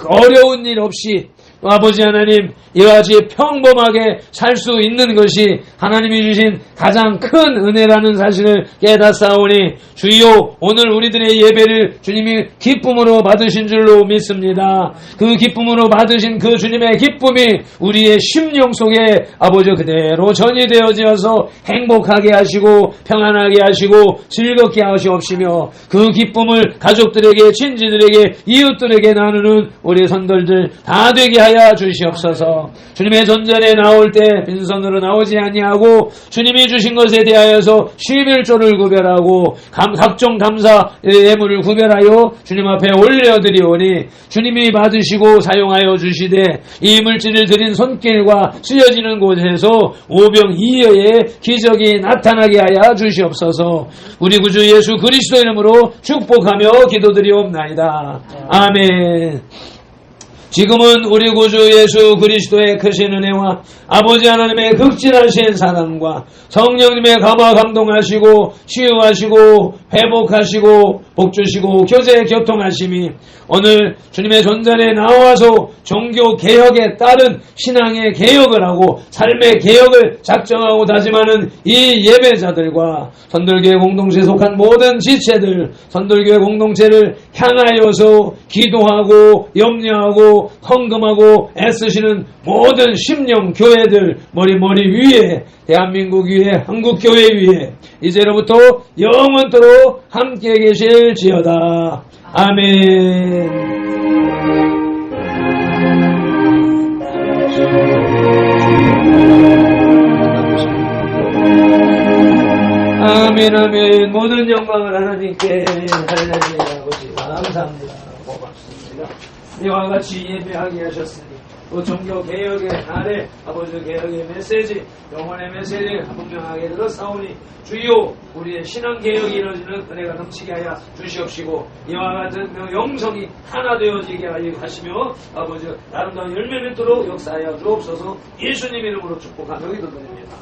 어려운 일 없이 아버지 하나님 이와 같이 평범하게 살 수 있는 것이 하나님이 주신 가장 큰 은혜라는 사실을 깨닫사오니 주여 오늘 우리들의 예배를 주님이 기쁨으로 받으신 줄로 믿습니다. 그 기쁨으로 받으신 그 주님의 기쁨이 우리의 심령 속에 아버지 그대로 전이 되어지어서 행복하게 하시고 평안하게 하시고 즐겁게 하시옵시며 그 기쁨을 가족들에게 친지들에게 이웃들에게 나누는 우리 선들들 다 되게 하여 주시옵소서. 주님의 전전에 나올 때 빈손으로 나오지 아니하고 주님이 주신 것에 대하여서 11조를 구별하고 각종 감사 예물을 구별하여 주님 앞에 올려드리오니 주님이 받으시고 사용하여 주시되 이 물질을 드린 손길과 쓰여지는 곳에서 오병이어의 기적이 나타나게 하여 주시옵소서. 우리 구주 예수 그리스도 이름으로 축복하며 기도드리옵나이다. 아멘. 지금은 우리 구주 예수 그리스도의 크신 은혜와 아버지 하나님의 극진하신 사랑과 성령님의 감화 감동하시고 치유하시고 회복하시고 복주시고 교제 교통하심이 오늘 주님의 전전에 나와서 종교 개혁에 따른 신앙의 개혁을 하고 삶의 개혁을 작정하고 다짐하는 이 예배자들과 선돌교회 공동체에 속한 모든 지체들 선돌교회 공동체를 향하여서 기도하고 염려하고 헌금하고 애쓰시는 모든 심령 교회들 머리 위에 대한민국 위에 한국교회 위에 이제로부터 영원토록 함께 계실지어다. 아멘. 아멘 아멘. 모든 영광을 하나님께 할렐루야. 아버지 감사합니다. 고맙습니다. 이와 같이 예배하게 하셨으니 또 종교개혁의 날에 아버지 개혁의 메시지 영혼의 메시지를 분명하게 들었사오니 주요 우리의 신앙개혁이 이루어지는 은혜가 넘치게 하여 주시옵시고 이와 같은 영성이 하나 되어지게 하시며 아버지 아름다운 열매 맺도록 역사하여 주옵소서. 예수님 이름으로 축복하며 기도드립니다.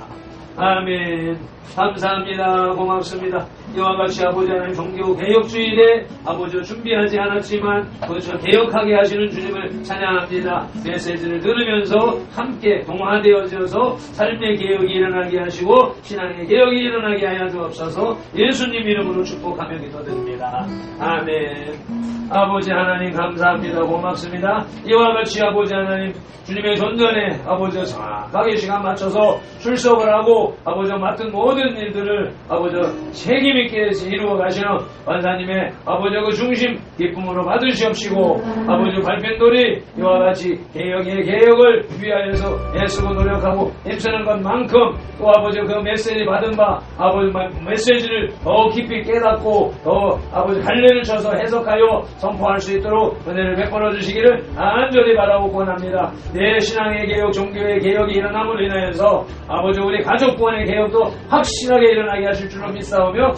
아멘. 감사합니다. 고맙습니다. 이와 같이 아버지 하나님 종교 개혁주의에 아버지 준비하지 않았지만 그저 개혁하게 하시는 주님을 찬양합니다. 메시지를 들으면서 함께 동화되어져서 삶의 개혁이 일어나게 하시고 신앙의 개혁이 일어나게 하여 주옵소서. 예수님 이름으로 축복하며 기도드립니다. 아멘. 아버지 하나님 감사합니다. 고맙습니다. 이와 같이 아버지 하나님 주님의 전전에 아버지 정확하게 시간 맞춰서 출석을 하고 아버지 맡은 모든 일들을 아버지 책임있게 이루어 가시는 원사님의 아버지 그 중심 기쁨으로 받으시옵시고 아버지 발편돌이 이와 같이 개혁의 개혁을 위하여서 애쓰고 노력하고 힘쓰는 것만큼 또 아버지 그 메시지 받은 바 아버지 메시지를 더 깊이 깨닫고 더 아버지 갈래를 쳐서 해석하여 선포할 수 있도록 은혜를 베풀어 주시기를 간절히 바라고 권합니다. 내 신앙의 개혁, 종교의 개혁이 일어남으로 인하여서 아버지 우리 가족권의 개혁도 확실하게 일어나게 하실 줄로 믿사오며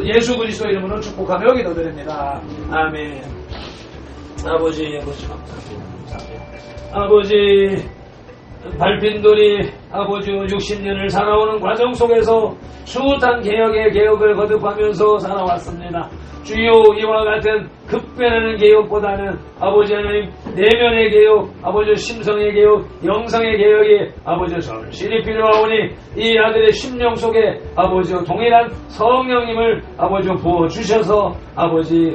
예수 그리스도 이름으로 축복하며 기도드립니다. 아멘. 아버지 감사합니다. 아버지 발핀돌이 아버지 60년을 살아오는 과정 속에서 숱한 개혁의 개혁을 거듭하면서 살아왔습니다. 주요 이와 같은 급변하는 개혁보다는 아버지 하나님 내면의 개혁, 아버지 심성의 개혁, 영성의 개혁이 아버지 절실히 필요하오니 이 아들의 심령 속에 아버지 동일한 성령님을 아버지 부어주셔서 아버지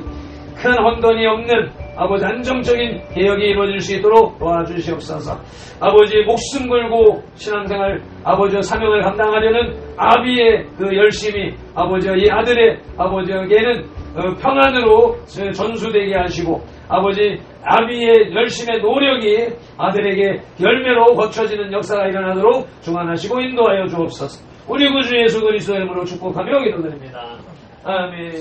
큰 혼돈이 없는 아버지 안정적인 개혁이 이루어질 수 있도록 도와주시옵소서. 아버지 목숨 걸고 신앙생활 아버지 사명을 감당하려는 아비의 그 열심이 아버지 이 아들의 아버지에게는 평안으로 전수되게 하시고 아버지 아비의 열심의 노력이 아들에게 열매로 거쳐지는 역사가 일어나도록 중안하시고 인도하여 주옵소서. 우리 구주 예수 그리스도의 이름으로 축복하며 기도드립니다. 아멘.